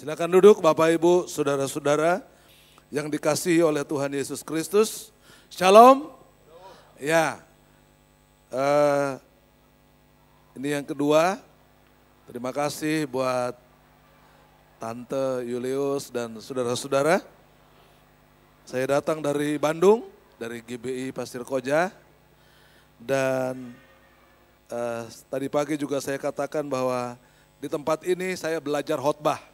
Silakan duduk Bapak Ibu, saudara-saudara yang dikasihi oleh Tuhan Yesus Kristus. Shalom. Ya, ini yang kedua. Terima kasih buat Tante Julius dan saudara-saudara. Saya datang dari Bandung, dari GBI Pasir Koja. Dan tadi pagi juga saya katakan bahwa di tempat ini saya belajar khotbah.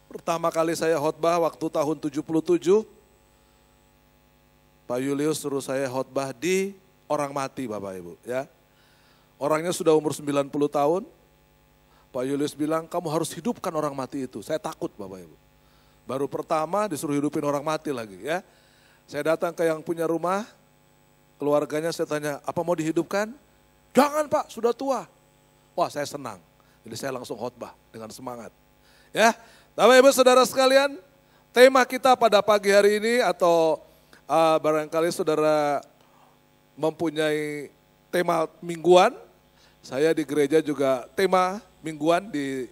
Pertama kali saya khotbah waktu tahun 77, Pak Julius suruh saya khotbah di orang mati Bapak Ibu. Ya. Orangnya sudah umur 90 tahun, Pak Julius bilang kamu harus hidupkan orang mati itu. Saya takut Bapak Ibu. Baru pertama disuruh hidupin orang mati lagi ya. Saya datang ke yang punya rumah, keluarganya saya tanya, apa mau dihidupkan? Jangan Pak, sudah tua. Wah saya senang, jadi saya langsung khotbah dengan semangat. Ya, Bapak Ibu Saudara sekalian, tema kita pada pagi hari ini atau barangkali saudara mempunyai tema mingguan, saya di gereja juga tema mingguan di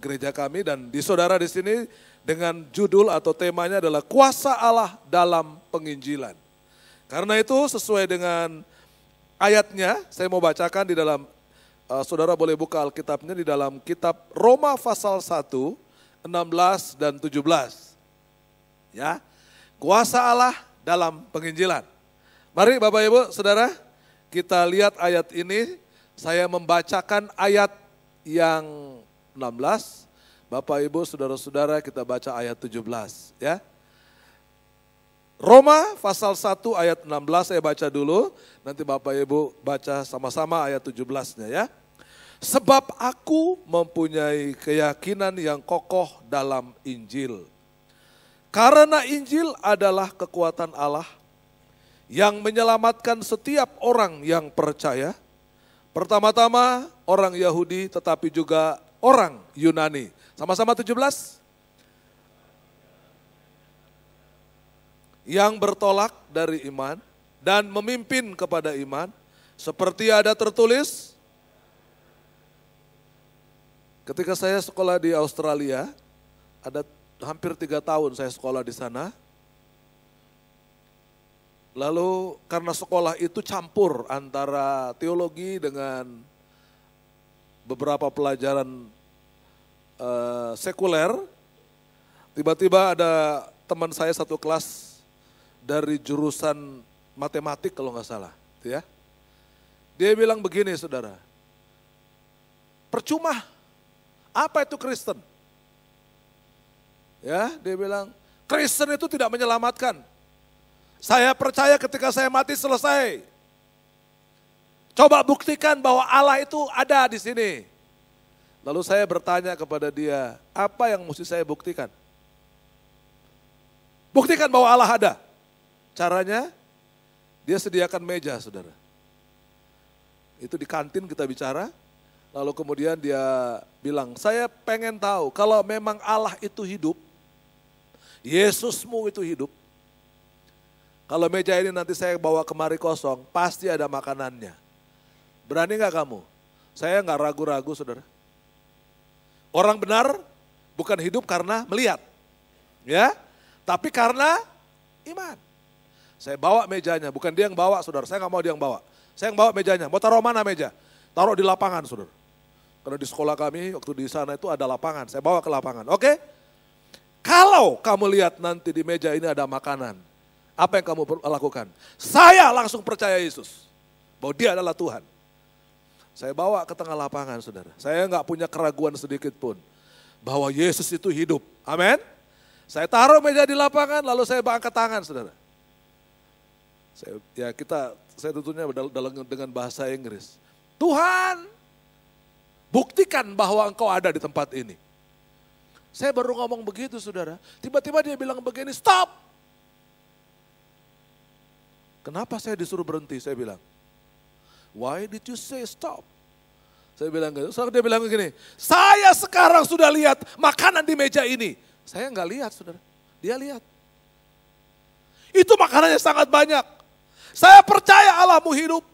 gereja kami dan di saudara di sini dengan judul atau temanya adalah kuasa Allah dalam penginjilan. Karena itu sesuai dengan ayatnya saya mau bacakan di dalam, saudara boleh buka Alkitabnya di dalam kitab Roma pasal 1, 16 dan 17. Ya. Kuasa Allah dalam penginjilan. Mari Bapak Ibu, Saudara, kita lihat ayat ini. Saya membacakan ayat yang 16. Bapak Ibu, Saudara-saudara, kita baca ayat 17, ya. Roma pasal 1 ayat 16 saya baca dulu, nanti Bapak Ibu baca sama-sama ayat 17-nya ya. Sebab aku mempunyai keyakinan yang kokoh dalam Injil. Karena Injil adalah kekuatan Allah yang menyelamatkan setiap orang yang percaya. Pertama-tama orang Yahudi tetapi juga orang Yunani. Sama-sama 17. Yang bertolak dari iman dan memimpin kepada iman. Seperti ada tertulis, ketika saya sekolah di Australia, ada hampir 3 tahun saya sekolah di sana. Lalu karena sekolah itu campur antara teologi dengan beberapa pelajaran sekuler, tiba-tiba ada teman saya satu kelas dari jurusan matematik kalau nggak salah, ya. Dia bilang begini, saudara, percuma. Apa itu Kristen? Ya, dia bilang, Kristen itu tidak menyelamatkan. Saya percaya ketika saya mati selesai. Coba buktikan bahwa Allah itu ada di sini. Lalu saya bertanya kepada dia, apa yang mesti saya buktikan? Buktikan bahwa Allah ada. Caranya, dia sediakan meja, saudara. Itu di kantin kita bicara. Lalu kemudian dia bilang, saya pengen tahu kalau memang Allah itu hidup, Yesusmu itu hidup. Kalau meja ini nanti saya bawa kemari kosong, pasti ada makanannya. Berani gak kamu? Saya gak ragu-ragu saudara. Orang benar bukan hidup karena melihat, ya, tapi karena iman. Saya bawa mejanya, bukan dia yang bawa saudara, saya gak mau dia yang bawa. Saya yang bawa mejanya, mau taruh mana meja? Taruh di lapangan saudara. Karena di sekolah kami waktu di sana itu ada lapangan, saya bawa ke lapangan, oke? Kalau kamu lihat nanti di meja ini ada makanan, apa yang kamu lakukan? Saya langsung percaya Yesus, bahwa dia adalah Tuhan. Saya bawa ke tengah lapangan saudara, saya nggak punya keraguan sedikit pun, bahwa Yesus itu hidup, amin? Saya taruh meja di lapangan, lalu saya angkat tangan saudara. Saya tentunya dengan bahasa Inggris. Tuhan, buktikan bahwa engkau ada di tempat ini. Saya baru ngomong begitu saudara, tiba-tiba dia bilang begini, stop. Kenapa saya disuruh berhenti? Saya bilang, why did you say stop? Saya bilang gitu, soalnya dia bilang begini, saya sekarang sudah lihat makanan di meja ini. Saya nggak lihat saudara, dia lihat. Itu makanannya sangat banyak. Saya percaya Allahmu hidup.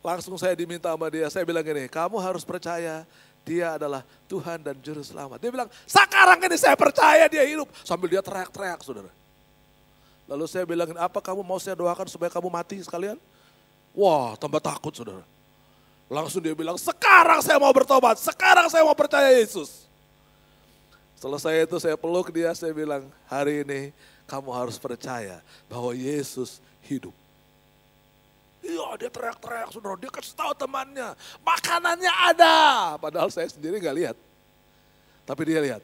Langsung saya diminta sama dia, saya bilang gini, kamu harus percaya dia adalah Tuhan dan Juru Selamat. Dia bilang, sekarang ini saya percaya dia hidup. Sambil dia teriak-teriak, saudara. Lalu saya bilangin, apa kamu mau saya doakan supaya kamu mati sekalian? Wah, tambah takut, saudara. Langsung dia bilang, sekarang saya mau bertobat, sekarang saya mau percaya Yesus. Selesai itu saya peluk dia, saya bilang, hari ini kamu harus percaya bahwa Yesus hidup. Iya, dia teriak-teriak, saudara. Dia kasih tahu temannya, makanannya ada. Padahal saya sendiri gak lihat. Tapi dia lihat.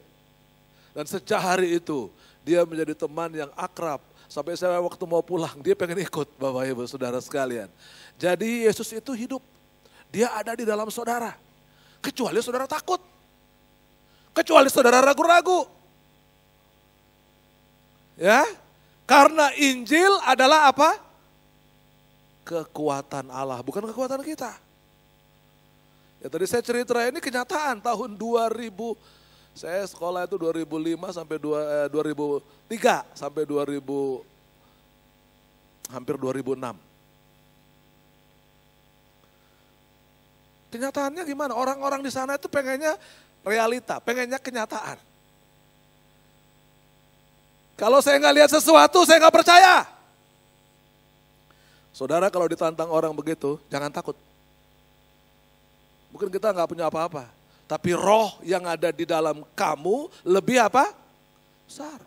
Dan sejak hari itu, dia menjadi teman yang akrab. Sampai saya waktu mau pulang, dia pengen ikut, Bapak Ibu, saudara sekalian. Jadi Yesus itu hidup. Dia ada di dalam saudara. Kecuali saudara takut. Kecuali saudara ragu-ragu. Ya, karena Injil adalah apa? Kekuatan Allah, bukan kekuatan kita. Ya tadi saya cerita ini kenyataan tahun 2000, saya sekolah itu 2005 sampai 2003 sampai 2000 hampir 2006. Kenyataannya gimana? Orang-orang di sana itu pengennya realita, pengennya kenyataan. Kalau saya nggak lihat sesuatu, saya nggak percaya. Saudara kalau ditantang orang begitu, jangan takut. Mungkin kita nggak punya apa-apa. Tapi roh yang ada di dalam kamu lebih apa? Besar.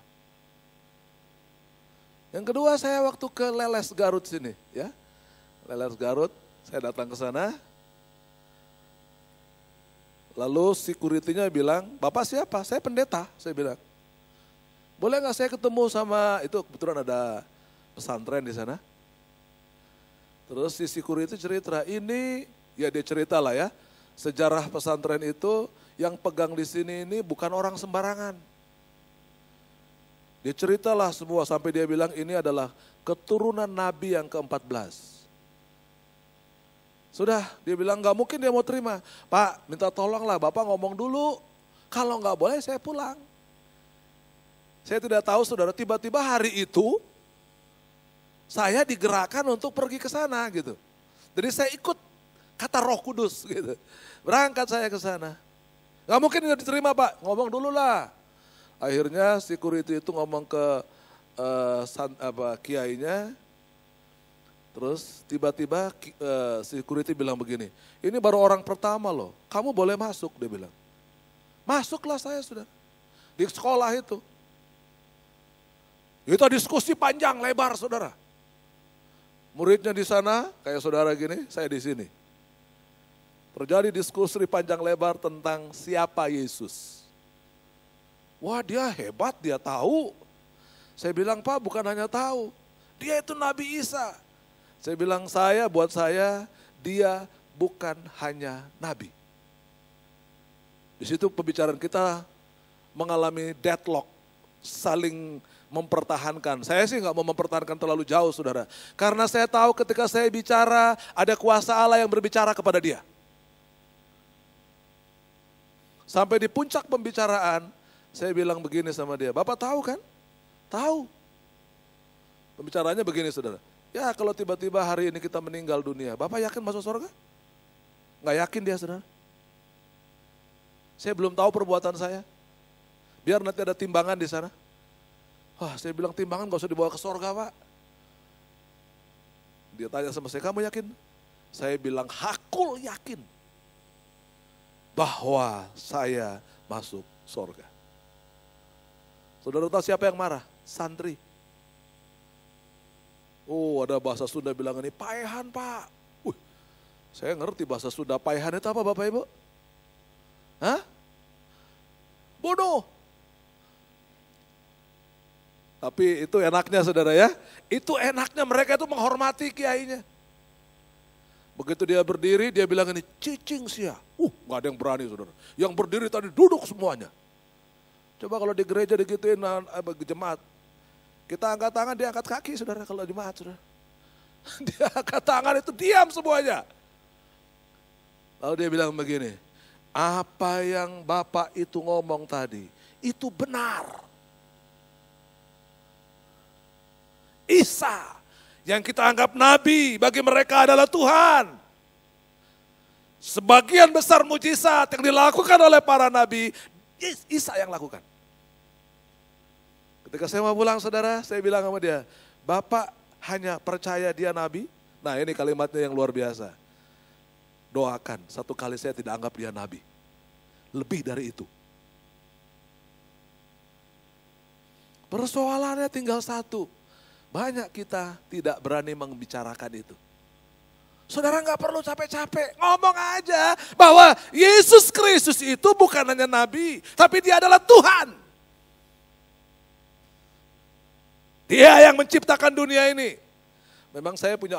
Yang kedua saya waktu ke Leles Garut sini. Ya, Leles Garut, saya datang ke sana. Lalu security-nya bilang, Bapak siapa? Saya pendeta, saya bilang. Boleh nggak saya ketemu sama, itu kebetulan ada pesantren di sana. Terus si security cerita, ini ya dia cerita lah ya, sejarah pesantren itu yang pegang di sini ini bukan orang sembarangan. Dia ceritalah semua sampai dia bilang ini adalah keturunan Nabi yang ke-14. Sudah, dia bilang nggak mungkin dia mau terima. Pak, minta tolonglah Bapak ngomong dulu, kalau nggak boleh saya pulang. Saya tidak tahu saudara, tiba-tiba hari itu, saya digerakkan untuk pergi ke sana gitu. Jadi saya ikut kata Roh Kudus gitu. Berangkat saya ke sana. Gak mungkin tidak diterima Pak, ngomong dulu lah. Akhirnya security itu ngomong ke kiainya. Terus tiba-tiba security bilang begini, ini baru orang pertama loh, kamu boleh masuk, dia bilang. Masuklah saya sudah, di sekolah itu. Itu diskusi panjang lebar saudara. Muridnya di sana, kayak saudara gini, saya di sini. Terjadi diskusi panjang lebar tentang siapa Yesus. Wah dia hebat, dia tahu. Saya bilang Pak bukan hanya tahu, dia itu Nabi Isa. Saya bilang buat saya, dia bukan hanya Nabi. Di situ pembicaraan kita mengalami deadlock, saling mempertahankan. Saya sih nggak mau mempertahankan terlalu jauh saudara. Karena saya tahu ketika saya bicara ada kuasa Allah yang berbicara kepada dia. Sampai di puncak pembicaraan saya bilang begini sama dia. Bapak tahu kan? Tahu. Pembicaraannya begini saudara. Ya kalau tiba-tiba hari ini kita meninggal dunia. Bapak yakin masuk surga? Nggak yakin dia saudara. Saya belum tahu perbuatan saya. Biar nanti ada timbangan di sana. Wah, saya bilang timbangan gak usah dibawa ke sorga Pak. Dia tanya sama saya, kamu yakin? Saya bilang, hakul yakin bahwa saya masuk sorga. Saudara tahu siapa yang marah? Santri. Oh ada bahasa Sunda bilang ini, paehan Pak. Saya ngerti bahasa Sunda, paehan itu apa Bapak Ibu? Hah? Bodoh. Tapi itu enaknya saudara ya, itu enaknya mereka itu menghormati kiainya. Begitu dia berdiri, dia bilang ini cicing sia. Gak ada yang berani saudara. Yang berdiri tadi duduk semuanya. Coba kalau di gereja digituin jemaat. Kita angkat tangan, dia angkat kaki saudara kalau jemaat saudara. Dia angkat tangan itu diam semuanya. Lalu dia bilang begini, apa yang Bapak itu ngomong tadi, itu benar. Isa yang kita anggap nabi bagi mereka adalah Tuhan. Sebagian besar mujizat yang dilakukan oleh para nabi, Isa yang lakukan. Ketika saya mau pulang saudara, saya bilang sama dia, Bapak hanya percaya dia nabi? Nah ini kalimatnya yang luar biasa. Doakan, satu kali saya tidak anggap dia nabi. Lebih dari itu. Persoalannya tinggal satu. Banyak kita tidak berani membicarakan itu. Saudara nggak perlu capek-capek, ngomong aja bahwa Yesus Kristus itu bukan hanya nabi, tapi dia adalah Tuhan. Dia yang menciptakan dunia ini. Memang saya punya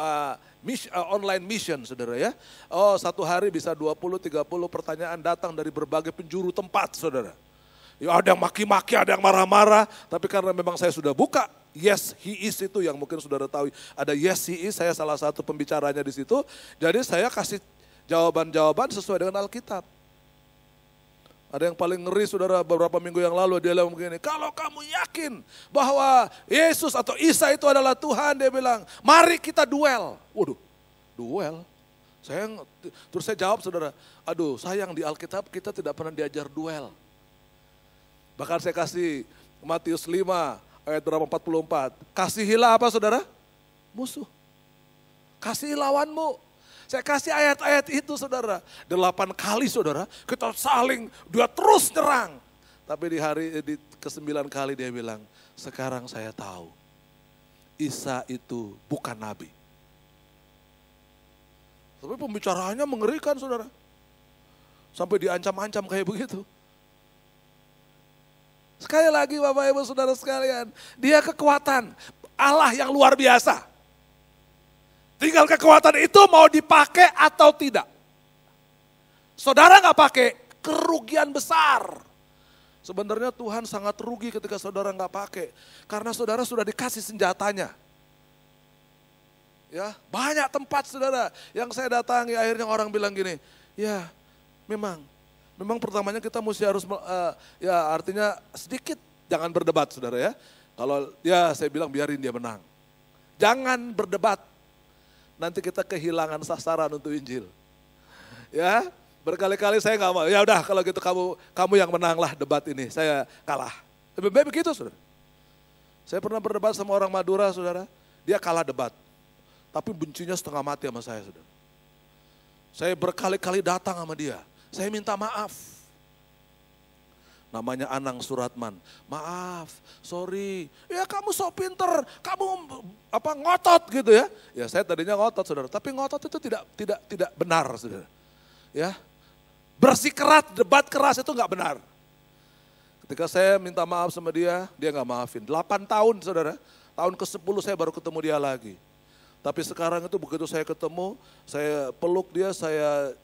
online mission saudara ya. Oh satu hari bisa 20-30 pertanyaan datang dari berbagai penjuru tempat saudara. Ya ada yang maki-maki, ada yang marah-marah. Tapi karena memang saya sudah buka, yes he is itu yang mungkin saudara tahu. Ada yes he is, saya salah satu pembicaranya di situ. Jadi saya kasih jawaban-jawaban sesuai dengan Alkitab. Ada yang paling ngeri saudara beberapa minggu yang lalu dia bilang begini, kalau kamu yakin bahwa Yesus atau Isa itu adalah Tuhan, dia bilang, mari kita duel. Waduh, duel? Terus saya jawab saudara, aduh sayang di Alkitab kita tidak pernah diajar duel. Bahkan saya kasih Matius 5 ayat berapa 44. Kasihilah apa saudara? Musuh. Kasihi lawanmu. Saya kasih ayat-ayat itu saudara. 8 kali saudara kita saling dia terus nyerang. Tapi di ke-9 kali dia bilang, sekarang saya tahu Isa itu bukan nabi. Tapi pembicaraannya mengerikan saudara. Sampai diancam-ancam kayak begitu. Sekali lagi Bapak Ibu Saudara sekalian, dia kekuatan Allah yang luar biasa. Tinggal kekuatan itu mau dipakai atau tidak. Saudara nggak pakai, kerugian besar. Sebenarnya Tuhan sangat rugi ketika saudara nggak pakai. Karena saudara sudah dikasih senjatanya. Ya, banyak tempat saudara yang saya datangi akhirnya orang bilang gini, ya memang pertamanya kita mesti harus, ya artinya sedikit jangan berdebat saudara ya. Kalau ya saya bilang biarin dia menang. Jangan berdebat, nanti kita kehilangan sasaran untuk Injil. Ya, berkali-kali saya nggak mau, ya udah kalau gitu kamu yang menanglah debat ini, saya kalah. Lebih baik begitu saudara. Saya pernah berdebat sama orang Madura saudara, dia kalah debat. Tapi bencinya setengah mati sama saya saudara. Saya berkali-kali datang sama dia. Saya minta maaf. Namanya Anang Suratman. Maaf, sorry. Ya kamu sok pinter, kamu ngotot gitu ya. Ya saya tadinya ngotot saudara, tapi ngotot itu tidak benar saudara. Ya, bersikeras, debat keras itu nggak benar. Ketika saya minta maaf sama dia nggak maafin. 8 tahun saudara, tahun ke-10 saya baru ketemu dia lagi. Tapi sekarang itu begitu saya ketemu, saya peluk dia, saya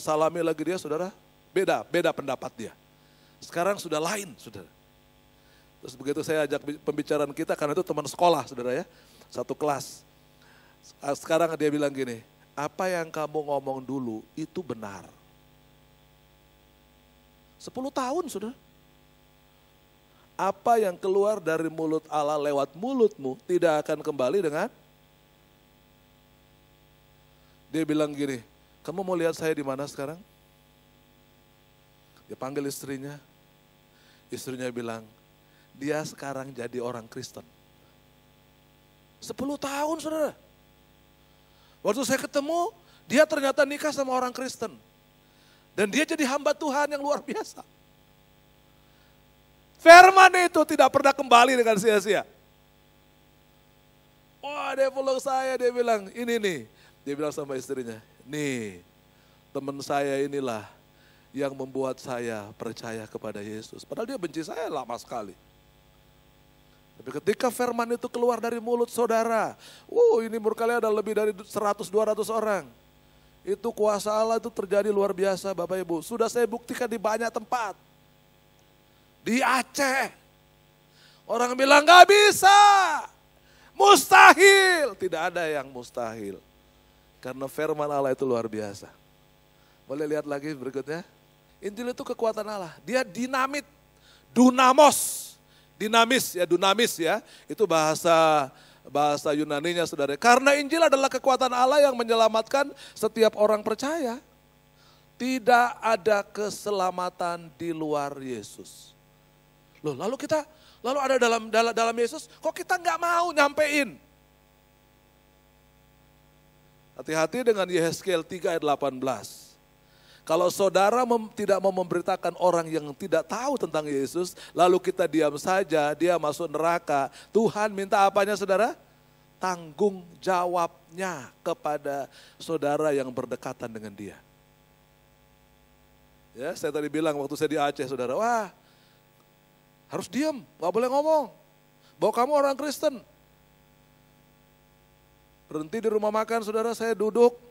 salami lagi dia saudara, beda pendapat dia. Sekarang sudah lain saudara. Terus begitu saya ajak pembicaraan kita, karena itu teman sekolah saudara ya, satu kelas. Sekarang dia bilang gini, apa yang kamu ngomong dulu itu benar. 10 tahun saudara. Apa yang keluar dari mulut Allah lewat mulutmu tidak akan kembali dengan. Dia bilang gini, kamu mau lihat saya di mana sekarang? Dia panggil istrinya. Istrinya bilang, dia sekarang jadi orang Kristen. 10 tahun saudara. Waktu saya ketemu, dia ternyata nikah sama orang Kristen. Dan dia jadi hamba Tuhan yang luar biasa. Firman itu tidak pernah kembali dengan sia-sia. Wah dia peluk saya, dia bilang ini nih. Dia bilang sama istrinya, nih teman saya inilah yang membuat saya percaya kepada Yesus. Padahal dia benci saya lama sekali. Tapi ketika firman itu keluar dari mulut saudara, ini berkali ada lebih dari 100-200 orang. Itu kuasa Allah itu terjadi luar biasa Bapak Ibu. Sudah saya buktikan di banyak tempat. Di Aceh. Orang bilang gak bisa. Mustahil. Tidak ada yang mustahil. Karena firman Allah itu luar biasa. Boleh lihat lagi berikutnya. Injil itu kekuatan Allah. Dia dinamit. Dunamis ya. Itu bahasa Bahasa Yunaninya saudara. Karena Injil adalah kekuatan Allah yang menyelamatkan setiap orang percaya. Tidak ada keselamatan di luar Yesus. Loh, lalu ada dalam Yesus, kok kita nggak mau nyampein? Hati-hati dengan Yehezkiel 3 ayat 18. Kalau saudara tidak mau memberitakan orang yang tidak tahu tentang Yesus, lalu kita diam saja, dia masuk neraka. Tuhan minta apanya saudara? Tanggung jawabnya kepada saudara yang berdekatan dengan dia. Ya, saya tadi bilang waktu saya di Aceh saudara, wah harus diam, gak boleh ngomong. Bahwa kamu orang Kristen. Berhenti di rumah makan saudara, saya duduk.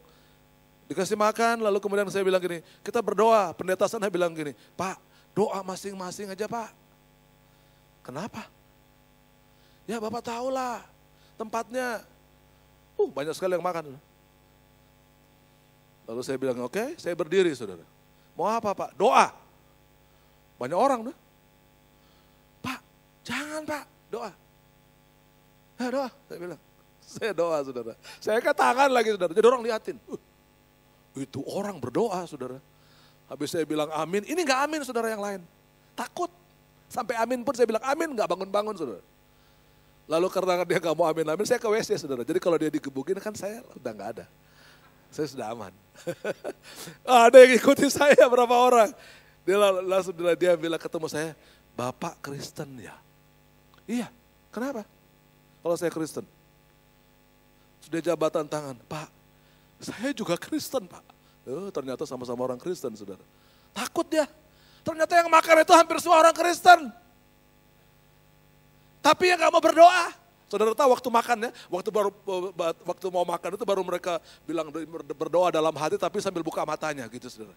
Dikasih makan, lalu kemudian saya bilang gini, kita berdoa. Pendeta sana bilang gini, Pak, doa masing-masing aja Pak. Kenapa? Ya Bapak tahulah tempatnya. Banyak sekali yang makan. Lalu saya bilang, oke, saya berdiri saudara. Mau apa Pak? Doa. Banyak orang tuh. Pak, jangan Pak, doa. Ya doa, saya bilang. Saya doa saudara. Saya angkat tangan lagi saudara, jadi orang liatin. Itu orang berdoa saudara. Habis saya bilang amin, ini gak amin saudara yang lain. Takut. Sampai amin pun saya bilang amin, gak bangun-bangun saudara. Lalu karena dia gak mau amin-amin, saya ke WC saudara. Jadi kalau dia digebukin kan saya udah gak ada. Saya sudah aman. Ada yang ikuti saya berapa orang. Dia langsung dia bilang ketemu saya, Bapak Kristen ya? Iya, kenapa? Kalau saya Kristen. Sudah jabatan tangan, Pak. Saya juga Kristen Pak. Ternyata sama-sama orang Kristen saudara. Takut dia. Ternyata yang makan itu hampir semua orang Kristen. Tapi yang gak mau berdoa. Saudara tahu waktu makan ya, waktu mau makan itu baru mereka bilang berdoa dalam hati tapi sambil buka matanya gitu saudara.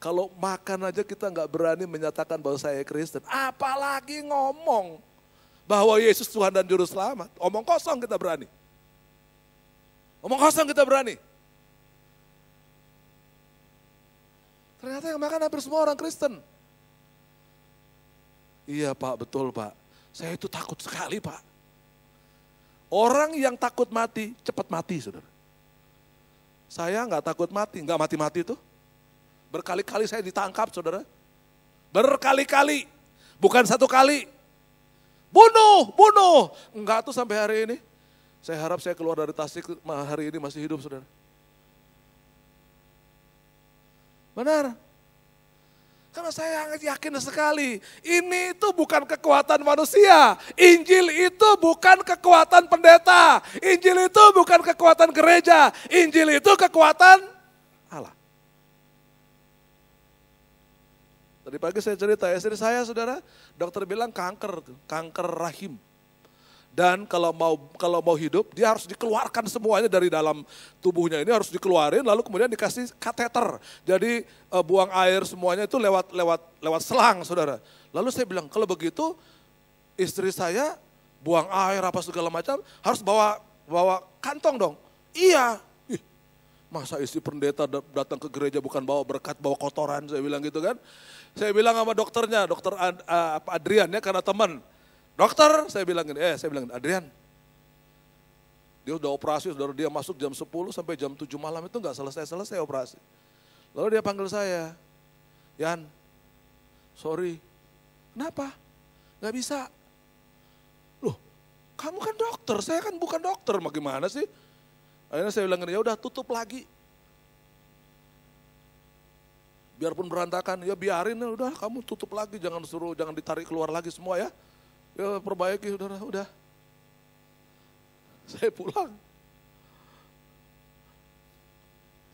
Kalau makan aja kita gak berani menyatakan bahwa saya Kristen. Apalagi ngomong bahwa Yesus Tuhan dan Juru Selamat. Omong kosong kita berani. Omong kosong kita berani. Ternyata yang makan hampir semua orang Kristen. Iya Pak, betul Pak. Saya itu takut sekali Pak. Orang yang takut mati, cepat mati saudara. Saya nggak takut mati, nggak mati-mati tuh. Berkali-kali saya ditangkap saudara. Berkali-kali, bukan satu kali. Bunuh. Enggak tuh sampai hari ini. Saya harap saya keluar dari Tasik hari ini masih hidup saudara. Benar. Karena saya yakin sekali, ini itu bukan kekuatan manusia. Injil itu bukan kekuatan pendeta. Injil itu bukan kekuatan gereja. Injil itu kekuatan Allah. Tadi pagi saya cerita, istri saya saudara, dokter bilang kanker rahim. Dan kalau mau hidup, dia harus dikeluarkan semuanya dari dalam tubuhnya ini harus dikeluarin, lalu kemudian dikasih kateter. Jadi buang air semuanya itu lewat selang, saudara. Lalu saya bilang, kalau begitu istri saya buang air apa segala macam harus bawa kantong dong. Iya. Masa istri pendeta datang ke gereja bukan bawa berkat, bawa kotoran, saya bilang gitu kan. Saya bilang sama dokternya, dokter Adrian ya karena teman. Dokter, saya bilang Adrian, dia udah operasi, saudara, dia masuk jam 10 sampai jam 7 malam itu nggak selesai operasi. Lalu dia panggil saya, Yan, sorry, kenapa? Nggak bisa. Loh, kamu kan dokter, saya kan bukan dokter, bagaimana sih? Akhirnya saya bilang, ya udah tutup lagi. Biarpun berantakan, ya biarin, udah kamu tutup lagi, jangan ditarik keluar lagi semua ya. Ya perbaiki saudara, udah. Saya pulang.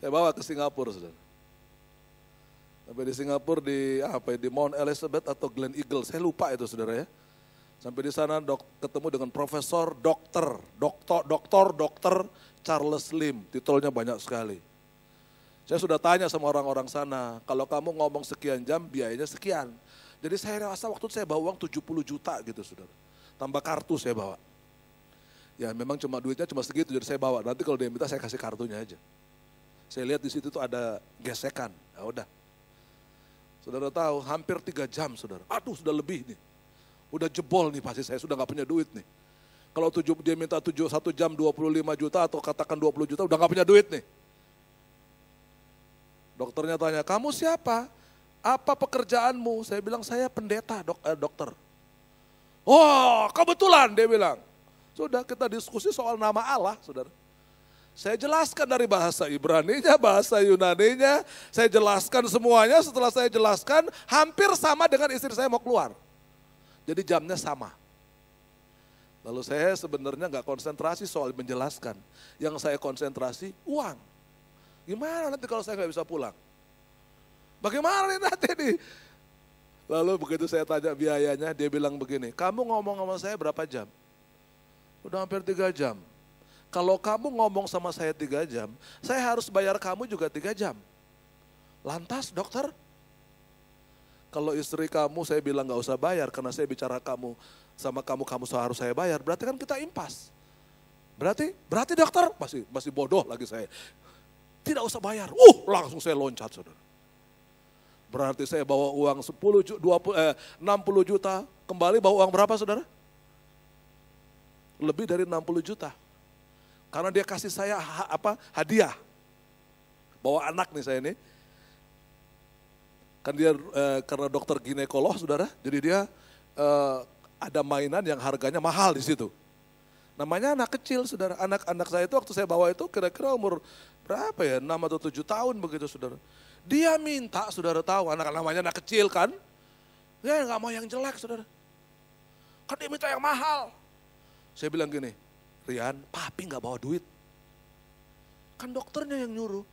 Saya bawa ke Singapura saudara. Sampai di Singapura di Mount Elizabeth atau Glen Eagle, saya lupa itu saudara ya. Sampai di sana ketemu dengan profesor dokter Charles Lim, titelnya banyak sekali. Saya sudah tanya sama orang-orang sana, kalau kamu ngomong sekian jam biayanya sekian. Jadi saya rasa waktu itu saya bawa uang 70 juta gitu saudara. Tambah kartu saya bawa. Ya memang duitnya cuma segitu jadi saya bawa. Nanti kalau dia minta saya kasih kartunya aja. Saya lihat di situ tuh ada gesekan. Ya udah. Saudara tahu hampir 3 jam saudara. Aduh sudah lebih nih. Udah jebol nih pasti saya sudah nggak punya duit nih. Kalau dia minta 1 jam 25 juta atau katakan 20 juta udah nggak punya duit nih. Dokternya tanya, kamu siapa? Apa pekerjaanmu? Saya bilang, saya pendeta dokter. Oh kebetulan dia bilang. Sudah kita diskusi soal nama Allah saudara. Saya jelaskan dari bahasa Ibraninya, bahasa Yunaninya, saya jelaskan semuanya. Setelah saya jelaskan, hampir sama dengan istri saya mau keluar. Jadi jamnya sama. Lalu saya sebenarnya nggak konsentrasi soal menjelaskan. Yang saya konsentrasi uang. Gimana nanti kalau saya nggak bisa pulang? Bagaimana nih nanti nih? Lalu begitu saya tanya biayanya, dia bilang begini, kamu ngomong sama saya berapa jam? Udah hampir 3 jam. Kalau kamu ngomong sama saya 3 jam, saya harus bayar kamu juga 3 jam. Lantas dokter, kalau istri kamu saya bilang gak usah bayar karena saya bicara kamu sama kamu harus saya bayar, berarti kan kita impas. Berarti dokter, masih bodoh lagi saya. Tidak usah bayar, langsung saya loncat saudara. Berarti saya bawa uang 60 juta, kembali bawa uang berapa saudara? Lebih dari 60 juta. Karena dia kasih saya hadiah. Bawa anak nih saya ini. Kan dia karena dokter ginekolog saudara, jadi dia ada mainan yang harganya mahal di situ. Namanya anak kecil saudara. Anak saya itu waktu saya bawa itu kira-kira umur berapa ya, 6 atau 7 tahun begitu saudara. Dia minta saudara tahu, namanya anak kecil kan. Dia gak mau yang jelek saudara. Kan dia minta yang mahal. Saya bilang gini, Rian, papi gak bawa duit. Kan dokternya yang nyuruh.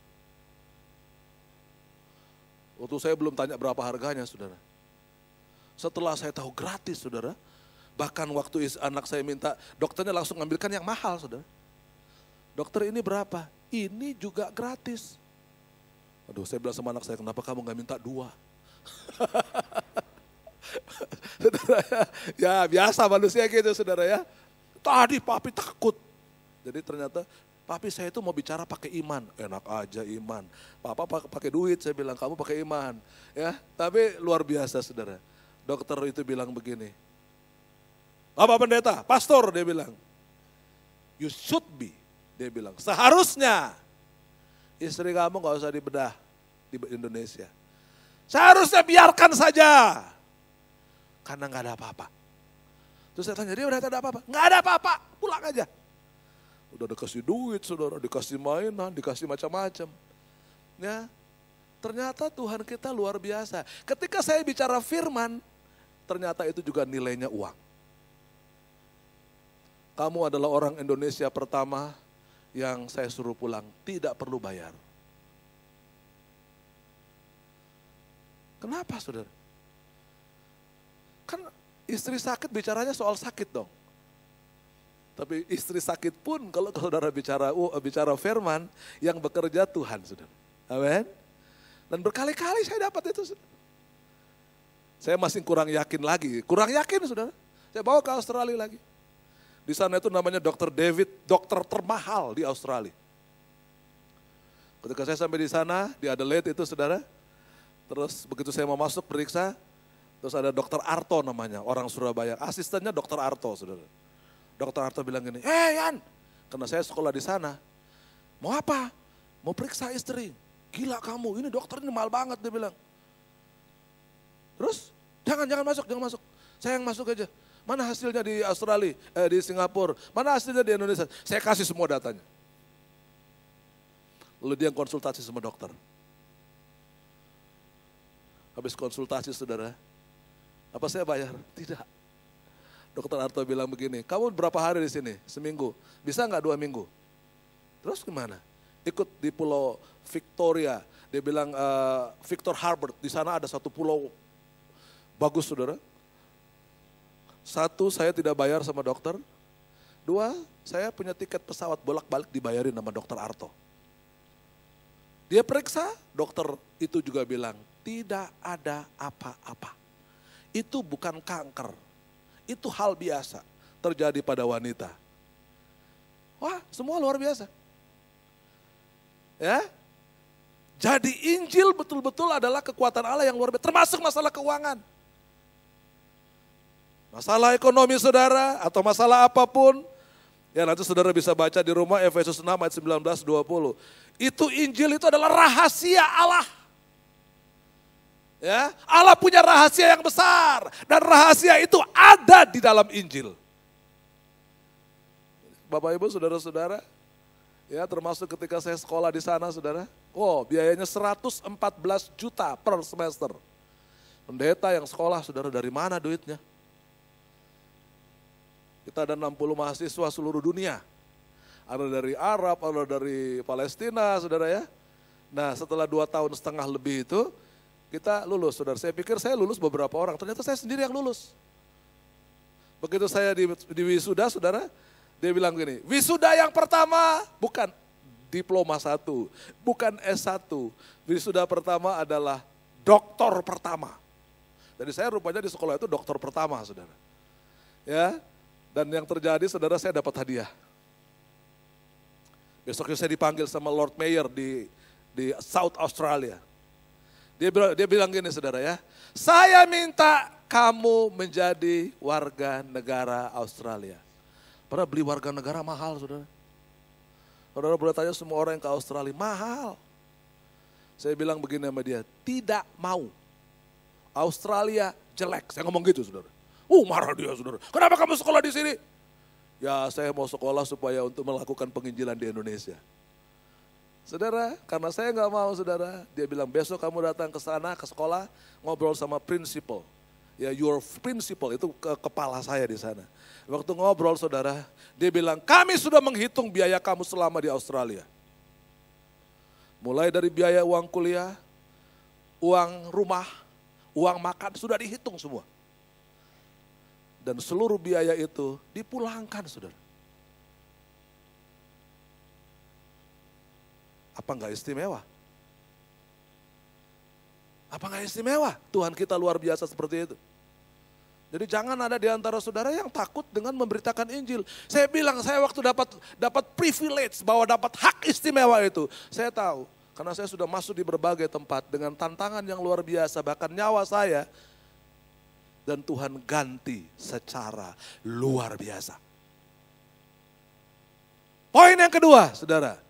Waktu saya belum tanya berapa harganya saudara. Setelah saya tahu gratis saudara. Bahkan waktu anak saya minta, dokternya langsung ngambilkan yang mahal saudara. Dokter ini berapa? Ini juga gratis. Aduh saya bilang sama anak saya, kenapa kamu gak minta 2? Saudara ya biasa manusia gitu saudara ya. Tadi papi takut. Jadi ternyata papi saya itu mau bicara pakai iman. Enak aja iman. Papa pakai duit, saya bilang kamu pakai iman. Ya, tapi luar biasa saudara. Dokter itu bilang begini. Apa pendeta? Pastor dia bilang. You should be. Dia bilang seharusnya istri kamu gak usah dibedah di Indonesia. Seharusnya biarkan saja. Karena gak ada apa-apa. Terus saya tanya, dia udah ada apa-apa? Nggak ada apa-apa, pulang aja. Udah dikasih duit, saudara, dikasih mainan, dikasih macam-macam. Ya, ternyata Tuhan kita luar biasa. Ketika saya bicara firman, ternyata itu juga nilainya uang. Kamu adalah orang Indonesia pertama yang saya suruh pulang, tidak perlu bayar. Kenapa, saudara? Kan istri sakit bicaranya soal sakit dong. Tapi istri sakit pun kalau saudara bicara firman, yang bekerja Tuhan saudara. Amin. Dan berkali-kali saya dapat itu saudara. Saya masih kurang yakin saudara. Saya bawa ke Australia lagi. Di sana itu namanya Dr. David, dokter termahal di Australia. Ketika saya sampai di sana, di Adelaide itu saudara. Terus begitu saya mau masuk periksa, terus ada Dr. Arto namanya, orang Surabaya. Asistennya Dr. Arto, saudara. Dr. Arto bilang gini, Yan, karena saya sekolah di sana. Mau apa? Mau periksa istri. Gila kamu, ini dokter ini mahal banget, dia bilang. Terus, jangan masuk. Saya yang masuk aja. Mana hasilnya di Australia, di Singapura, mana hasilnya di Indonesia. Saya kasih semua datanya. Lalu dia konsultasi sama dokter. Habis konsultasi saudara, apa saya bayar? Tidak. Dokter Arto bilang begini, kamu berapa hari di sini? Seminggu. Bisa nggak 2 minggu? Terus gimana? Ikut di Pulau Victoria. Dia bilang Victor Harbor. Di sana ada satu pulau bagus saudara. 1, saya tidak bayar sama dokter. 2, saya punya tiket pesawat bolak-balik dibayarin sama dokter Arto. Dia periksa, dokter itu juga bilang, tidak ada apa-apa. Itu bukan kanker. Itu hal biasa terjadi pada wanita. Wah, semua luar biasa. Ya. Jadi Injil betul-betul adalah kekuatan Allah yang luar biasa, termasuk masalah keuangan. Masalah ekonomi saudara atau masalah apapun. Ya nanti saudara bisa baca di rumah Efesus 6 ayat 19-20. Itu Injil itu adalah rahasia Allah. Ya, Allah punya rahasia yang besar. Dan rahasia itu ada di dalam Injil. Bapak Ibu saudara-saudara. Ya termasuk ketika saya sekolah di sana saudara. Biayanya 114 juta per semester. Pendeta yang sekolah saudara dari mana duitnya? Kita ada 60 mahasiswa seluruh dunia. Ada dari Arab, ada dari Palestina, saudara ya. Nah setelah 2 tahun setengah lebih itu, kita lulus, saudara. Saya pikir saya lulus beberapa orang, ternyata saya sendiri yang lulus. Begitu saya di wisuda, saudara, dia bilang gini, wisuda yang pertama bukan diploma 1, bukan S1. Wisuda pertama adalah doktor pertama. Jadi saya rupanya di sekolah itu doktor pertama, saudara. Ya. Dan yang terjadi saudara saya dapat hadiah. Besoknya saya dipanggil sama Lord Mayor di South Australia. Dia bilang gini saudara ya, saya minta kamu menjadi warga negara Australia. Padahal beli warga negara mahal saudara. Saudara boleh tanya semua orang yang ke Australia, mahal. Saya bilang begini sama dia, tidak mau. Australia jelek, saya ngomong gitu saudara. Marah dia saudara. Kenapa kamu sekolah di sini? Ya saya mau sekolah supaya untuk melakukan penginjilan di Indonesia. Saudara, karena saya nggak mau saudara. Dia bilang besok kamu datang ke sana, ke sekolah, ngobrol sama principal. Ya your principal, itu kepala saya di sana. Waktu ngobrol saudara, dia bilang kami sudah menghitung biaya kamu selama di Australia. Mulai dari biaya uang kuliah, uang rumah, uang makan, sudah dihitung semua. Dan seluruh biaya itu dipulangkan saudara. Apa enggak istimewa? Apa enggak istimewa? Tuhan kita luar biasa seperti itu. Jadi jangan ada di antara saudara yang takut dengan memberitakan Injil. Saya bilang saya waktu dapat privilege bahwa dapat hak istimewa itu. Saya tahu karena saya sudah masuk di berbagai tempat dengan tantangan yang luar biasa, bahkan nyawa saya. Dan Tuhan ganti secara luar biasa. Poin yang kedua, saudara.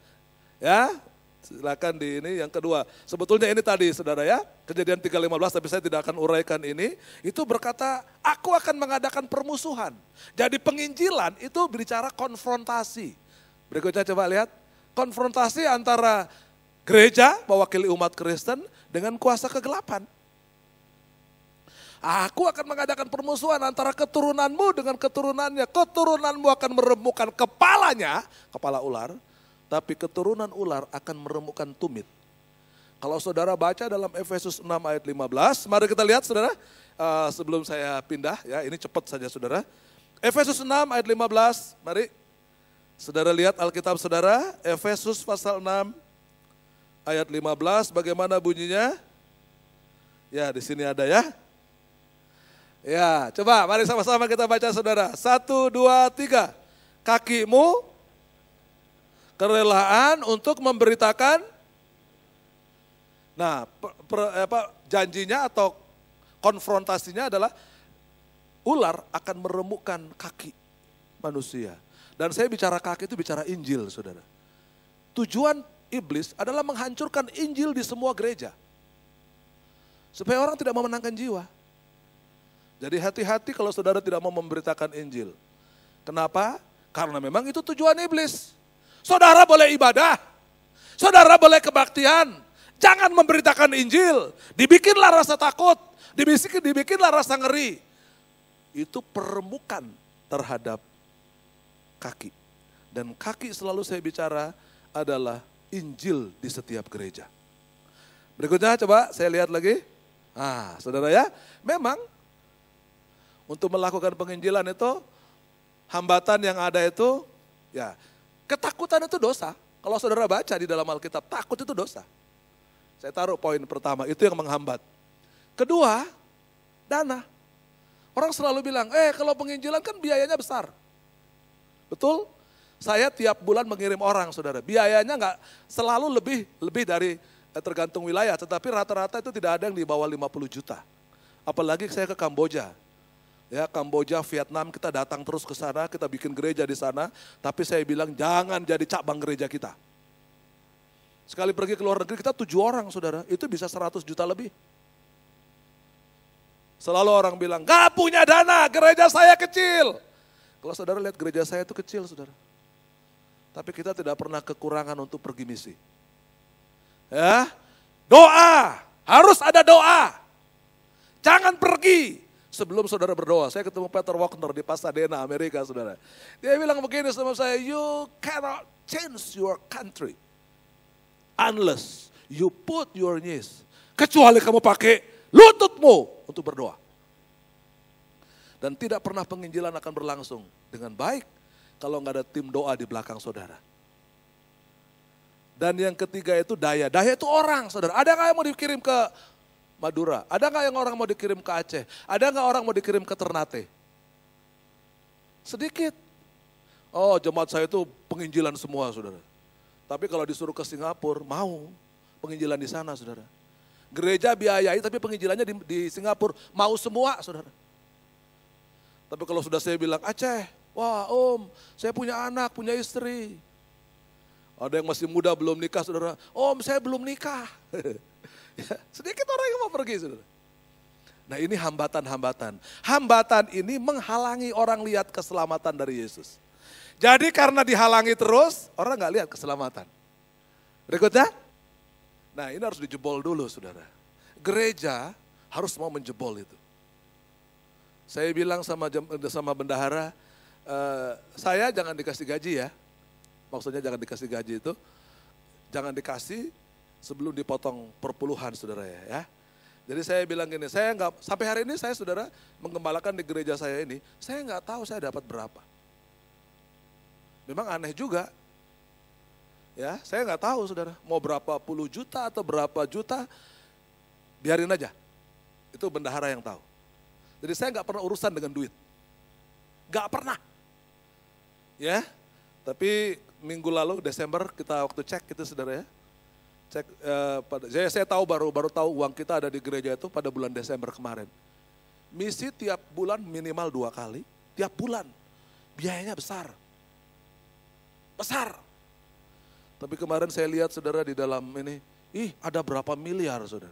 Ya, silakan di ini yang kedua. Sebetulnya ini tadi, saudara ya, Kejadian 3:15, tapi saya tidak akan uraikan ini. Itu berkata, aku akan mengadakan permusuhan. Jadi penginjilan itu berbicara konfrontasi. Berikutnya coba lihat, konfrontasi antara gereja, mewakili umat Kristen, dengan kuasa kegelapan. Aku akan mengadakan permusuhan antara keturunanmu dengan keturunannya. Keturunanmu akan meremukkan kepalanya, kepala ular. Tapi keturunan ular akan meremukkan tumit. Kalau saudara baca dalam Efesus 6 ayat 15. Mari kita lihat saudara. Sebelum saya pindah ya, ini cepat saja saudara. Efesus 6 ayat 15, mari. Saudara lihat Alkitab saudara. Efesus pasal 6 ayat 15, bagaimana bunyinya? Ya di sini ada ya. Ya, coba mari sama-sama kita baca saudara. 1, 2, 3. Kakimu kerelaan untuk memberitakan. Nah, janjinya atau konfrontasinya adalah ular akan meremukkan kaki manusia. Dan saya bicara kaki itu bicara Injil, saudara. Tujuan iblis adalah menghancurkan Injil di semua gereja. Supaya orang tidak memenangkan jiwa. Jadi hati-hati kalau saudara tidak mau memberitakan Injil. Kenapa? Karena memang itu tujuan iblis. Saudara boleh ibadah, saudara boleh kebaktian, jangan memberitakan Injil. Dibikinlah rasa takut, dibikinlah rasa ngeri. Itu peremukan terhadap kaki. Dan kaki selalu saya bicara adalah Injil di setiap gereja. Berikutnya coba saya lihat lagi. Saudara ya, memang untuk melakukan penginjilan itu, hambatan yang ada itu, ya ketakutan itu dosa. Kalau saudara baca di dalam Alkitab, takut itu dosa. Saya taruh poin pertama, itu yang menghambat. Kedua, dana. Orang selalu bilang, kalau penginjilan kan biayanya besar. Betul? Saya tiap bulan mengirim orang saudara, biayanya nggak selalu lebih dari tergantung wilayah, tetapi rata-rata itu tidak ada yang di bawah 50 juta. Apalagi saya ke Kamboja. Ya, Kamboja, Vietnam, kita datang terus ke sana, kita bikin gereja di sana. Tapi saya bilang jangan jadi cabang gereja kita. Sekali pergi ke luar negeri kita 7 orang saudara, itu bisa 100 juta lebih. Selalu orang bilang, gak punya dana, gereja saya kecil. Kalau saudara lihat gereja saya itu kecil saudara. Tapi kita tidak pernah kekurangan untuk pergi misi. Ya, doa, harus ada doa. Jangan pergi sebelum saudara berdoa. Saya ketemu Peter Wagner di Pasadena, Amerika saudara. Dia bilang begini sama saya, you cannot change your country unless you put your knees. Kecuali kamu pakai lututmu untuk berdoa. Dan tidak pernah penginjilan akan berlangsung dengan baik kalau nggak ada tim doa di belakang saudara. Dan yang ketiga itu daya. Daya itu orang saudara. Ada nggak yang mau dikirim ke Madura? Ada nggak yang orang mau dikirim ke Aceh? Ada nggak orang mau dikirim ke Ternate? Sedikit. Oh, jemaat saya itu penginjilan semua saudara. Tapi kalau disuruh ke Singapura, mau penginjilan di sana saudara. Gereja biayai tapi penginjilannya di Singapura, mau semua saudara. Tapi kalau sudah saya bilang, Aceh, wah om, saya punya anak, punya istri. Ada yang masih muda belum nikah saudara, om saya belum nikah. Ya, sedikit orang yang mau pergi saudara. Nah ini hambatan-hambatan. Hambatan ini menghalangi orang lihat keselamatan dari Yesus. Jadi karena dihalangi terus, orang gak lihat keselamatan. Berikutnya, nah ini harus dijebol dulu saudara. Gereja harus mau menjebol itu. Saya bilang sama bendahara, saya jangan dikasih gaji ya. Maksudnya jangan dikasih gaji itu, jangan dikasih sebelum dipotong perpuluhan saudara ya. Jadi saya bilang gini, saya nggak sampai hari ini saya saudara menggembalakan di gereja saya ini, saya nggak tahu saya dapat berapa. Memang aneh juga, ya saya nggak tahu saudara mau berapa puluh juta atau berapa juta, biarin aja. Itu bendahara yang tahu. Jadi saya nggak pernah urusan dengan duit, nggak pernah. Ya, tapi minggu lalu Desember kita waktu cek itu saudara ya. Cek, saya tahu baru tahu uang kita ada di gereja itu pada bulan Desember kemarin. Misi tiap bulan minimal 2 kali, tiap bulan. Biayanya besar. Besar. Tapi kemarin saya lihat saudara di dalam ini, ada berapa miliar saudara.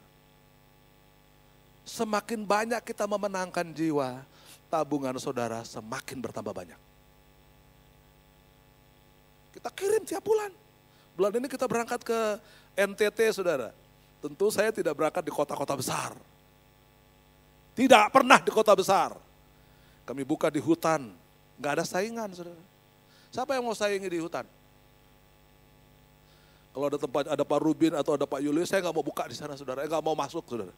Semakin banyak kita memenangkan jiwa, tabungan saudara semakin bertambah banyak. Kita kirim tiap bulan. Bulan ini kita berangkat ke NTT saudara. Tentu saya tidak berangkat di kota-kota besar. Tidak pernah di kota besar. Kami buka di hutan. Gak ada saingan saudara. Siapa yang mau saingi di hutan? Kalau ada tempat, ada Pak Rubin atau ada Pak Julius, saya gak mau buka di sana saudara. Gak mau masuk saudara.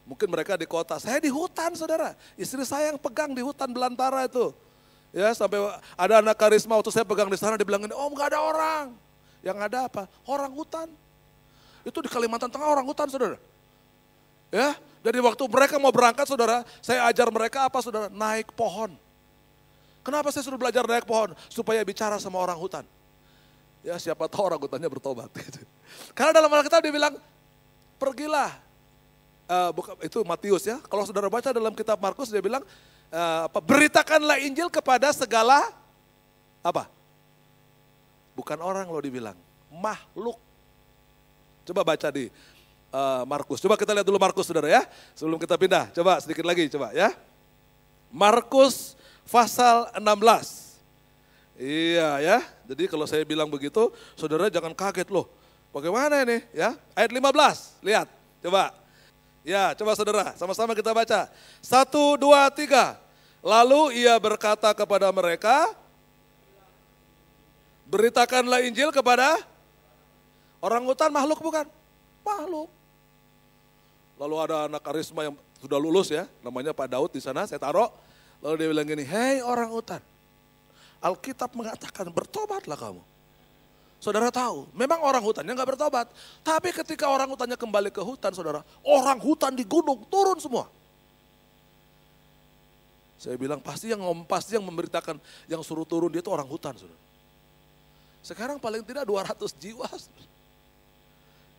Mungkin mereka di kota, saya di hutan saudara. Istri saya yang pegang di hutan belantara itu. Ya sampai ada anak karisma waktu saya pegang di sana, dia bilang, om gak ada orang. Yang ada apa? Orang hutan. Itu di Kalimantan Tengah orang hutan saudara. Ya, dari waktu mereka mau berangkat saudara, saya ajar mereka apa saudara? Naik pohon. Kenapa saya suruh belajar naik pohon? Supaya bicara sama orang hutan. Ya siapa tahu orang hutannya bertobat. Karena dalam Alkitab dia bilang, pergilah. Itu Matius ya. Kalau saudara baca dalam kitab Markus dia bilang, beritakanlah Injil kepada segala apa? Bukan orang loh dibilang, makhluk. Coba baca di Markus. Coba kita lihat dulu Markus saudara ya. Sebelum kita pindah, coba sedikit lagi coba ya. Markus pasal 16. Iya ya. Jadi kalau saya bilang begitu, saudara jangan kaget loh. Bagaimana ini ya? Ayat 15, lihat coba. Ya, coba saudara, sama-sama kita baca. 1, 2, 3. Lalu ia berkata kepada mereka, beritakanlah Injil kepada orang hutan, makhluk bukan? Makhluk. Lalu ada anak karisma yang sudah lulus ya, namanya Pak Daud di sana, saya taruh. Lalu dia bilang gini, hei orang hutan, Alkitab mengatakan bertobatlah kamu. Saudara tahu, memang orang hutannya nggak bertobat. Tapi ketika orang hutannya kembali ke hutan, saudara, orang hutan di gunung turun semua. Saya bilang pasti yang memberitakan, yang suruh turun dia itu orang hutan, saudara. Sekarang paling tidak 200 jiwa. Saudara.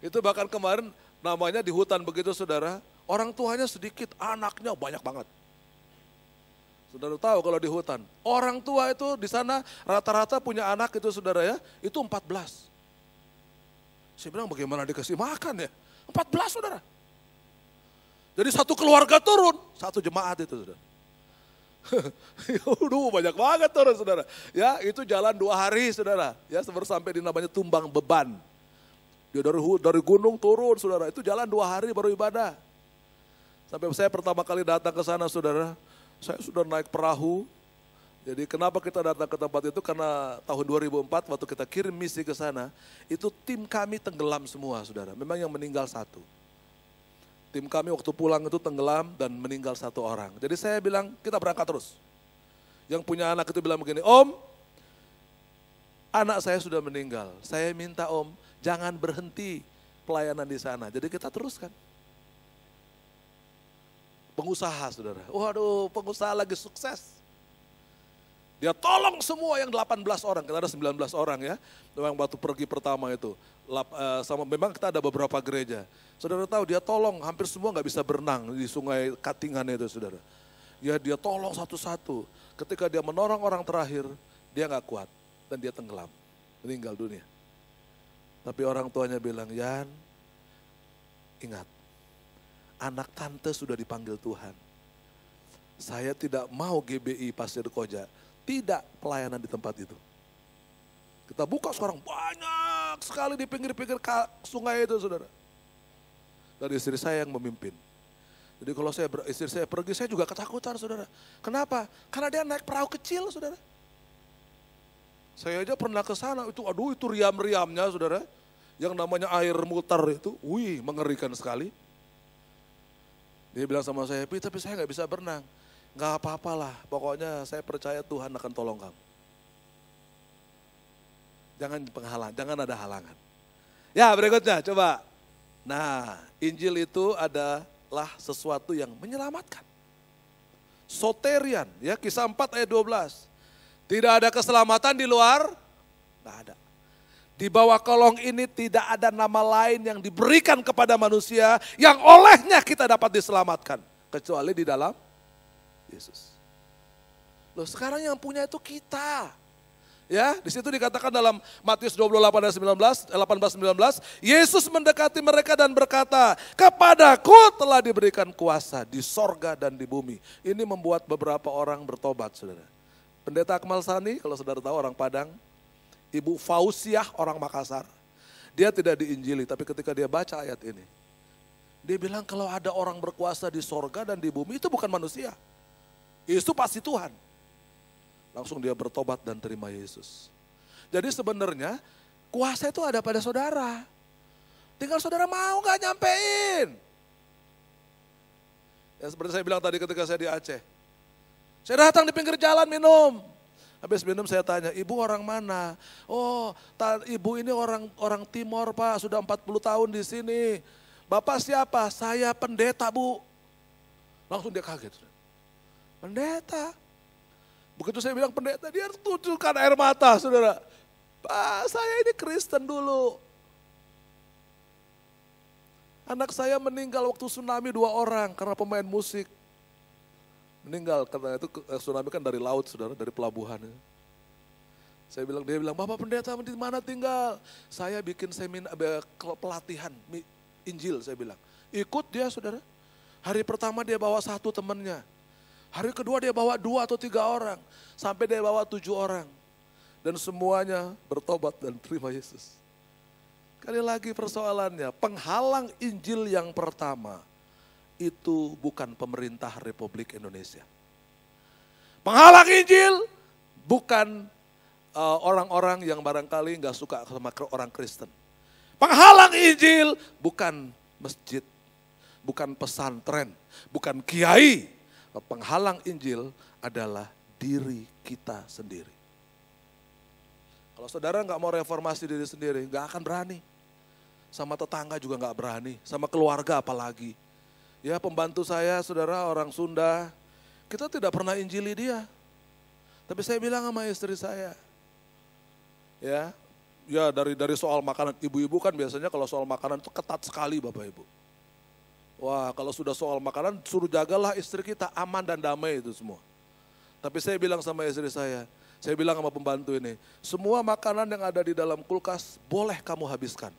Itu bahkan kemarin namanya di hutan begitu, saudara. Orang tuanya sedikit, anaknya banyak banget. Saudara tahu kalau di hutan, orang tua itu di sana rata-rata punya anak itu saudara ya, itu 14. Saya bilang bagaimana dikasih makan ya? 14 saudara. Jadi satu keluarga turun, satu jemaat itu saudara. Aduh banyak banget turun saudara. Ya itu jalan 2 hari saudara. Ya baru sampai di namanya Tumbang Beban. Dia dari gunung turun saudara, itu jalan 2 hari baru ibadah. Sampai saya pertama kali datang ke sana saudara, saya sudah naik perahu. Jadi kenapa kita datang ke tempat itu? Karena tahun 2004 waktu kita kirim misi ke sana, itu tim kami tenggelam semua saudara. Memang yang meninggal 1. Tim kami waktu pulang itu tenggelam dan meninggal 1 orang. Jadi saya bilang kita berangkat terus. Yang punya anak itu bilang begini, Om, anak saya sudah meninggal. Saya minta Om, jangan berhenti pelayanan di sana. Jadi kita teruskan. Pengusaha saudara, waduh pengusaha lagi sukses. Dia tolong semua yang 18 orang, kita ada 19 orang ya. Memang waktu pergi pertama itu, memang kita ada beberapa gereja. Saudara tahu dia tolong hampir semua gak bisa berenang di sungai Katingan itu saudara. Ya dia tolong satu-satu, ketika dia menolong orang terakhir, dia gak kuat dan dia tenggelam, meninggal dunia. Tapi orang tuanya bilang, Yan, ingat, anak tante sudah dipanggil Tuhan. Saya tidak mau GBI Pasir Koja, tidak pelayanan di tempat itu. Kita buka sekarang banyak sekali di pinggir-pinggir sungai itu saudara. Dan istri saya yang memimpin. Jadi kalau istri saya pergi, saya juga ketakutan saudara. Kenapa? Karena dia naik perahu kecil saudara. Saya aja pernah ke sana, itu riam-riamnya saudara. Yang namanya air mutar itu, mengerikan sekali. Dia bilang sama saya, tapi saya gak bisa berenang. Gak apa-apalah, pokoknya saya percaya Tuhan akan tolong kamu. Jangan ada halangan. Ya berikutnya coba. Nah Injil itu adalah sesuatu yang menyelamatkan. Soterian, ya Kisah 4 ayat 12. Tidak ada keselamatan di luar, gak ada. Di bawah kolong ini tidak ada nama lain yang diberikan kepada manusia yang olehnya kita dapat diselamatkan. Kecuali di dalam Yesus. Loh sekarang yang punya itu kita. Ya, di situ dikatakan dalam Matius 28 ayat 18-19, Yesus mendekati mereka dan berkata, kepadaku telah diberikan kuasa di sorga dan di bumi. Ini membuat beberapa orang bertobat saudara. Pendeta Akmal Sani, kalau saudara tahu orang Padang, Ibu Fausiah orang Makassar, dia tidak diinjili, tapi ketika dia baca ayat ini, dia bilang kalau ada orang berkuasa di sorga dan di bumi, itu bukan manusia. Itu pasti Tuhan. Langsung dia bertobat dan terima Yesus. Jadi sebenarnya kuasa itu ada pada saudara. Tinggal saudara mau gak nyampein. Ya seperti saya bilang tadi ketika saya di Aceh. Saya datang di pinggir jalan minum. Habis minum saya tanya, ibu orang mana? Oh, ibu ini orang Timor Pak, sudah 40 tahun di sini. Bapak siapa? Saya pendeta Bu. Langsung dia kaget. Pendeta? Begitu saya bilang pendeta, dia tunjukkan air mata saudara. Pak, saya ini Kristen dulu. Anak saya meninggal waktu tsunami 2 orang karena pemain musik. Meninggal karena itu tsunami kan dari laut saudara, dari pelabuhan. Dia bilang, Bapak pendeta di mana tinggal? Saya bikin pelatihan Injil saya bilang. Ikut dia saudara. Hari pertama dia bawa 1 temannya. Hari kedua dia bawa 2 atau 3 orang. Sampai dia bawa 7 orang. Dan semuanya bertobat dan terima Yesus. Kali lagi persoalannya, penghalang Injil yang pertama itu bukan pemerintah Republik Indonesia. Penghalang Injil bukan orang-orang yang barangkali gak suka sama orang Kristen. Penghalang Injil bukan masjid, bukan pesantren, bukan kiai. Penghalang Injil adalah diri kita sendiri. Kalau saudara gak mau reformasi diri sendiri, gak akan berani. Sama tetangga juga gak berani, sama keluarga apalagi. Ya pembantu saya saudara orang Sunda, kita tidak pernah injili dia. Tapi saya bilang sama istri saya, ya dari soal makanan, ibu-ibu kan biasanya kalau soal makanan itu ketat sekali Bapak Ibu. Wah kalau sudah soal makanan suruh jagalah istri kita aman dan damai itu semua. Tapi saya bilang sama istri saya bilang sama pembantu ini, semua makanan yang ada di dalam kulkas boleh kamu habiskan.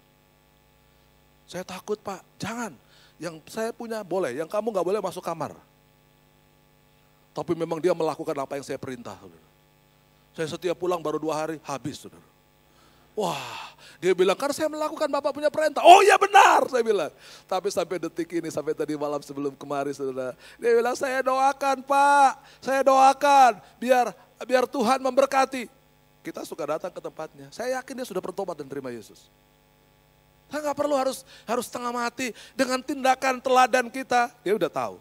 Saya takut Pak, jangan. Yang saya punya boleh, yang kamu gak boleh masuk kamar. Tapi memang dia melakukan apa yang saya perintah. Saudara. Saya setiap pulang baru 2 hari, habis saudara. Wah, dia bilang, kan saya melakukan Bapak punya perintah. Oh ya benar, saya bilang. Tapi sampai detik ini, sampai tadi malam sebelum kemarin saudara. Dia bilang, saya doakan Pak, saya doakan biar Tuhan memberkati. Kita suka datang ke tempatnya. Saya yakin dia sudah bertobat dan terima Yesus. Saya nggak perlu harus setengah mati dengan tindakan teladan kita. Dia udah tahu.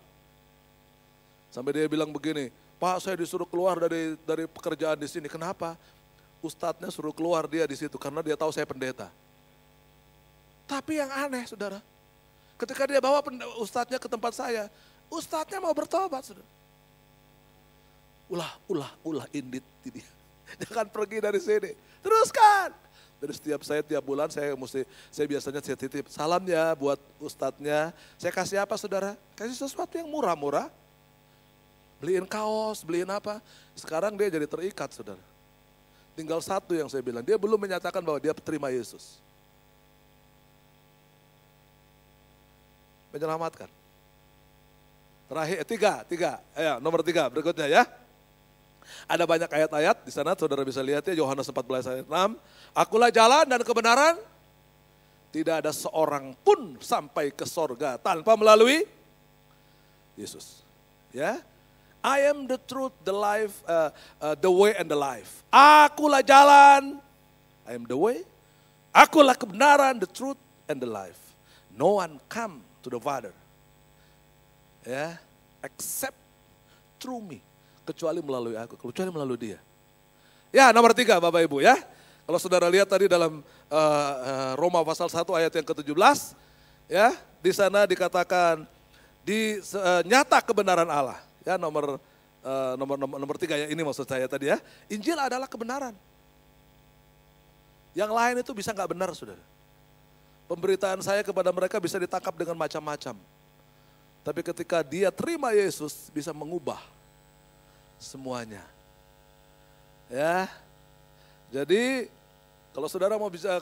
Sampai dia bilang begini, Pak saya disuruh keluar dari pekerjaan di sini. Kenapa? Ustadznya suruh keluar dia di situ karena dia tahu saya pendeta. Tapi yang aneh saudara, ketika dia bawa ustadznya ke tempat saya, ustadznya mau bertobat saudara. Ulah indit. Jangan pergi dari sini. Teruskan. Dari tiap bulan saya biasanya titip salamnya buat ustadznya. Saya kasih apa saudara? Kasih sesuatu yang murah-murah. Beliin kaos, beliin apa. Sekarang dia jadi terikat saudara. Tinggal satu yang saya bilang, dia belum menyatakan bahwa dia terima Yesus. Menyelamatkan. Terakhir, tiga. Ayo, nomor 3 berikutnya ya. Ada banyak ayat-ayat di sana, saudara bisa lihat ya, Yohanes 14 ayat 6. Akulah jalan dan kebenaran, tidak ada seorang pun sampai ke sorga tanpa melalui Yesus. Ya, I am the truth, the life, the way and the life. Akulah jalan, I am the way. Akulah kebenaran, the truth and the life. No one come to the Father, ya, except through me. Kecuali melalui aku, kecuali melalui dia. Ya, nomor 3 Bapak Ibu ya. Kalau saudara lihat tadi dalam Roma pasal 1 ayat yang ke-17, ya, di sana dikatakan nyata kebenaran Allah. Ya, nomor 3 ya, ini maksud saya tadi ya. Injil adalah kebenaran. Yang lain itu bisa nggak benar, saudara. Pemberitaan saya kepada mereka bisa ditangkap dengan macam-macam. Tapi ketika dia terima Yesus, bisa mengubah semuanya. Ya. Jadi kalau saudara mau bisa,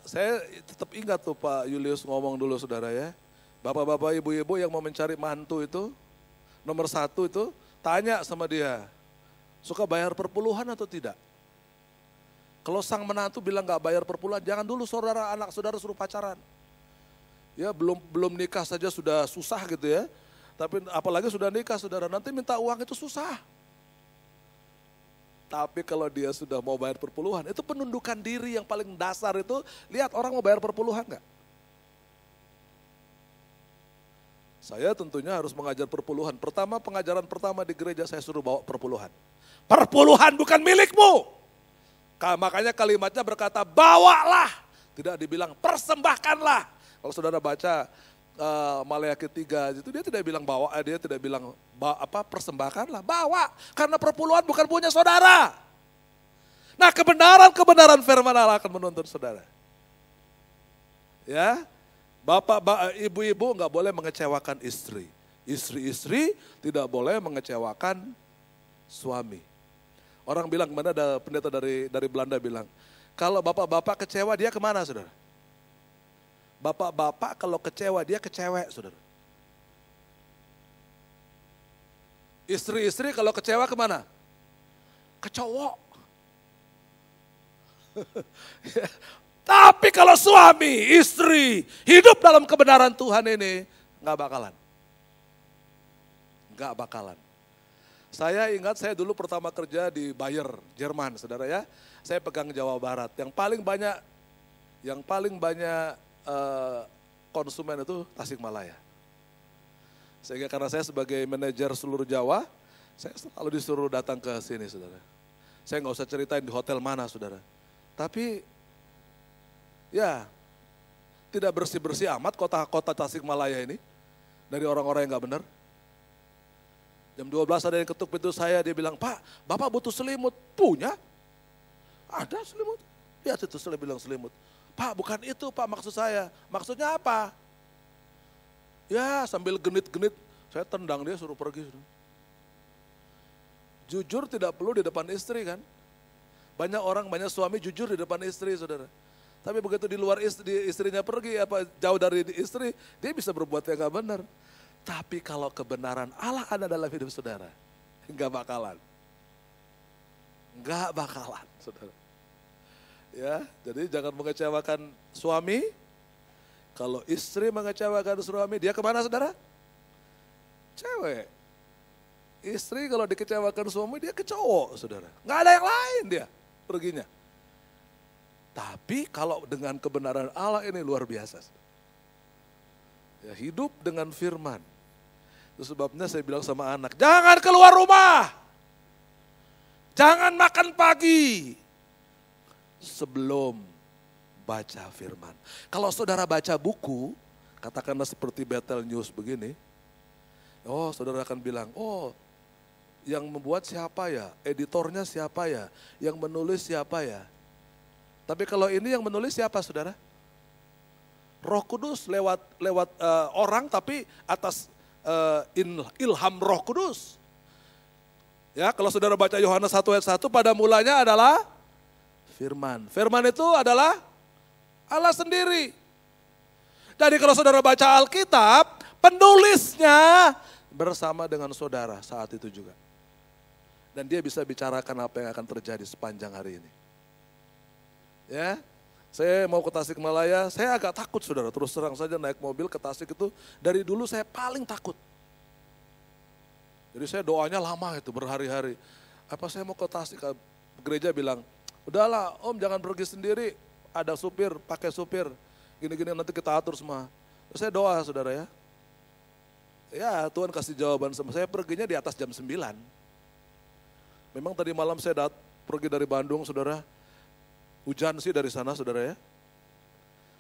saya tetap ingat tuh Pak Julius ngomong dulu saudara ya. Bapak-bapak, ibu-ibu yang mau mencari mantu itu, nomor 1 itu, tanya sama dia, suka bayar perpuluhan atau tidak? Kalau sang menantu bilang gak bayar perpuluhan, jangan dulu anak saudara suruh pacaran. Ya belum nikah saja sudah susah gitu ya. Tapi apalagi sudah nikah saudara, nanti minta uang itu susah. Tapi kalau dia sudah mau bayar perpuluhan, itu penundukan diri yang paling dasar itu, lihat orang mau bayar perpuluhan gak? Saya tentunya harus mengajar perpuluhan. Pengajaran pertama di gereja saya suruh bawa perpuluhan. Perpuluhan bukan milikmu. Makanya kalimatnya berkata bawalah. Tidak dibilang persembahkanlah. Kalau saudara baca Maleakhi 3 itu dia tidak bilang bawa, dia tidak bilang persembahkanlah, bawa. Karena perpuluhan bukan punya saudara. Nah kebenaran firman Allah akan menuntun saudara. Ya. Bapak, ibu-ibu nggak boleh mengecewakan istri. Istri-istri tidak boleh mengecewakan suami. Orang bilang, kemana ada pendeta dari Belanda bilang, kalau bapak-bapak kecewa dia kemana saudara? Bapak-bapak kalau kecewa dia ke cewek saudara. Istri-istri kalau kecewa kemana? Ke cowok. Tapi kalau suami, istri, hidup dalam kebenaran Tuhan ini, nggak bakalan. Saya ingat saya dulu pertama kerja di Bayer, Jerman, saudara ya. Saya pegang Jawa Barat. Yang paling banyak konsumen itu Tasikmalaya. Sehingga karena saya sebagai manajer seluruh Jawa, saya selalu disuruh datang ke sini, saudara. Saya nggak usah ceritain di hotel mana, saudara. Tapi ya, tidak bersih-bersih amat kota Tasikmalaya ini dari orang-orang yang gak benar. Jam 12 ada yang ketuk pintu saya, dia bilang, Pak, Bapak butuh selimut. Punya? Ada selimut. Ya, itu saya bilang selimut. Pak, bukan itu Pak maksud saya. Maksudnya apa? Ya, sambil genit-genit, saya tendang dia suruh pergi. Jujur tidak perlu di depan istri kan. Banyak suami jujur di depan istri, saudara. Tapi begitu di luar istrinya pergi, jauh dari istri, dia bisa berbuat yang gak benar. Tapi kalau kebenaran Allah ada dalam hidup saudara, gak bakalan. Gak bakalan, saudara. Ya, jadi jangan mengecewakan suami. Kalau istri mengecewakan suami, dia kemana saudara? Cewek. Istri kalau dikecewakan suami, dia ke cowok, saudara. Gak ada yang lain dia perginya. Tapi kalau dengan kebenaran Allah ini luar biasa. Ya, hidup dengan firman. Itu sebabnya saya bilang sama anak, jangan keluar rumah. Jangan makan pagi sebelum baca firman. Kalau saudara baca buku, katakanlah seperti Bethel News begini, saudara akan bilang, yang membuat siapa ya? Editornya siapa ya? Yang menulis siapa ya? Tapi kalau ini yang menulis siapa saudara? Roh Kudus lewat orang tapi atas ilham Roh Kudus. Ya, kalau saudara baca Yohanes 1 ayat 1, pada mulanya adalah firman. Firman itu adalah Allah sendiri. Jadi kalau saudara baca Alkitab, penulisnya bersama dengan saudara saat itu juga. Dan dia bisa bicarakan apa yang akan terjadi sepanjang hari ini. Ya, saya mau ke Tasikmalaya, saya agak takut saudara, terus terang saja naik mobil ke Tasik itu, dari dulu saya paling takut. Jadi saya doanya lama itu, berhari-hari. Saya mau ke Tasik, gereja bilang, udahlah om jangan pergi sendiri, ada supir, pakai supir, gini-gini nanti kita atur semua. Terus saya doa saudara ya. Ya Tuhan kasih jawaban sama saya, perginya di atas jam 9. Memang tadi malam saya pergi dari Bandung saudara, hujan sih dari sana saudara ya.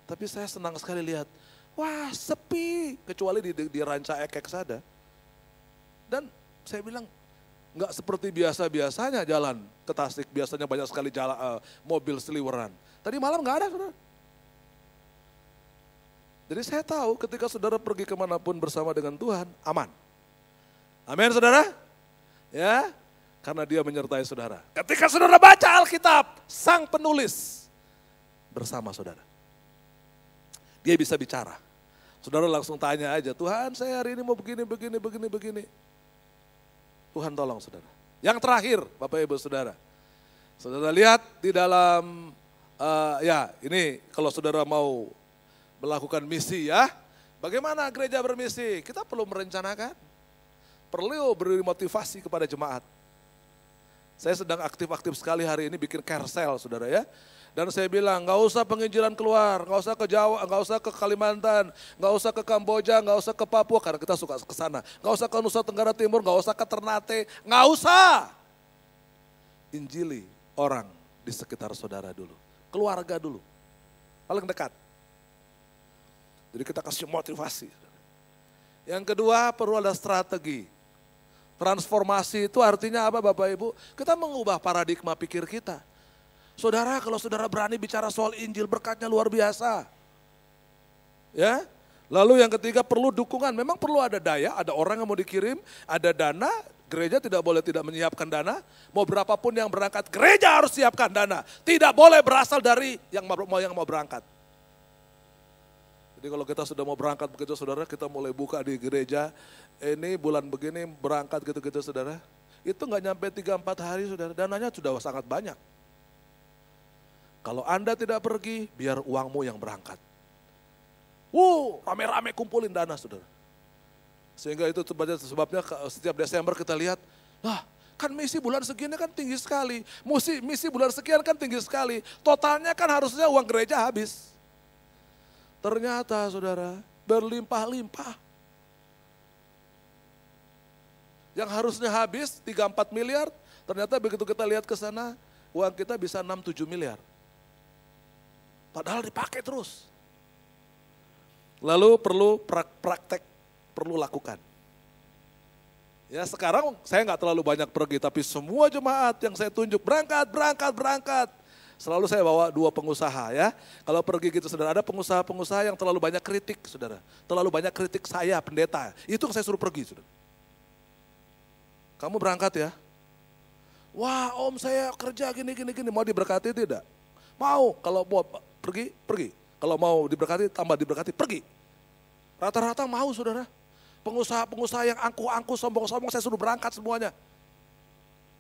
Tapi saya senang sekali lihat, wah sepi, kecuali di Ranca Ekek saja. Dan saya bilang, nggak seperti biasa-biasanya jalan ke Tasik, biasanya banyak sekali mobil seliweran. Tadi malam nggak ada saudara. Jadi saya tahu ketika saudara pergi kemanapun bersama dengan Tuhan, aman. Amin saudara? Ya, karena dia menyertai saudara. Ketika saudara baca Alkitab, sang penulis bersama saudara. Dia bisa bicara. Saudara langsung tanya aja, Tuhan saya hari ini mau begini. Tuhan tolong saudara. Yang terakhir Bapak Ibu Saudara. Saudara lihat di dalam, ini kalau saudara mau melakukan misi ya. Bagaimana gereja bermisi? Kita perlu merencanakan. Perlu beri motivasi kepada jemaat. Saya sedang aktif-aktif sekali hari ini bikin carousel saudara ya. Dan saya bilang gak usah penginjilan keluar, gak usah ke Jawa, gak usah ke Kalimantan, gak usah ke Kamboja, gak usah ke Papua karena kita suka ke sana. Gak usah ke Nusa Tenggara Timur, gak usah ke Ternate, gak usah. Injili orang di sekitar saudara dulu, keluarga dulu, paling dekat. Jadi kita kasih motivasi. Yang kedua perlu ada strategi. Transformasi itu artinya apa Bapak Ibu? Kita mengubah paradigma pikir kita. Saudara, kalau saudara berani bicara soal Injil, berkatnya luar biasa. Ya. Lalu yang ketiga perlu dukungan. Memang perlu ada daya, ada orang yang mau dikirim, ada dana. Gereja tidak boleh tidak menyiapkan dana. Mau berapapun yang berangkat, gereja harus siapkan dana. Tidak boleh berasal dari yang mau berangkat. Jadi kalau kita sudah mau berangkat begitu saudara, kita mulai buka di gereja. Ini bulan begini berangkat gitu-gitu saudara. Itu nggak nyampe 3-4 hari saudara, dananya sudah sangat banyak. Kalau Anda tidak pergi, biar uangmu yang berangkat. Rame-rame kumpulin dana saudara. Sehingga itu sebabnya setiap Desember kita lihat, kan misi bulan segini kan tinggi sekali. Misi bulan sekian kan tinggi sekali. Totalnya kan harusnya uang gereja habis. Ternyata saudara, berlimpah-limpah. Yang harusnya habis 3-4 miliar, ternyata begitu kita lihat ke sana, uang kita bisa 6-7 miliar. Padahal dipakai terus. Lalu perlu praktek, perlu lakukan. Ya sekarang saya nggak terlalu banyak pergi, tapi semua jemaat yang saya tunjuk berangkat. Selalu saya bawa 2 pengusaha ya. Kalau pergi gitu saudara, ada pengusaha-pengusaha yang terlalu banyak kritik saudara. Terlalu banyak kritik saya pendeta, itu saya suruh pergi saudara. Kamu berangkat ya, Wah om saya kerja gini, mau diberkati tidak? Mau, kalau mau pergi. Kalau mau diberkati, tambah diberkati, pergi. Rata-rata mau saudara. Pengusaha-pengusaha yang angkuh-angkuh, sombong-sombong, saya suruh berangkat semuanya.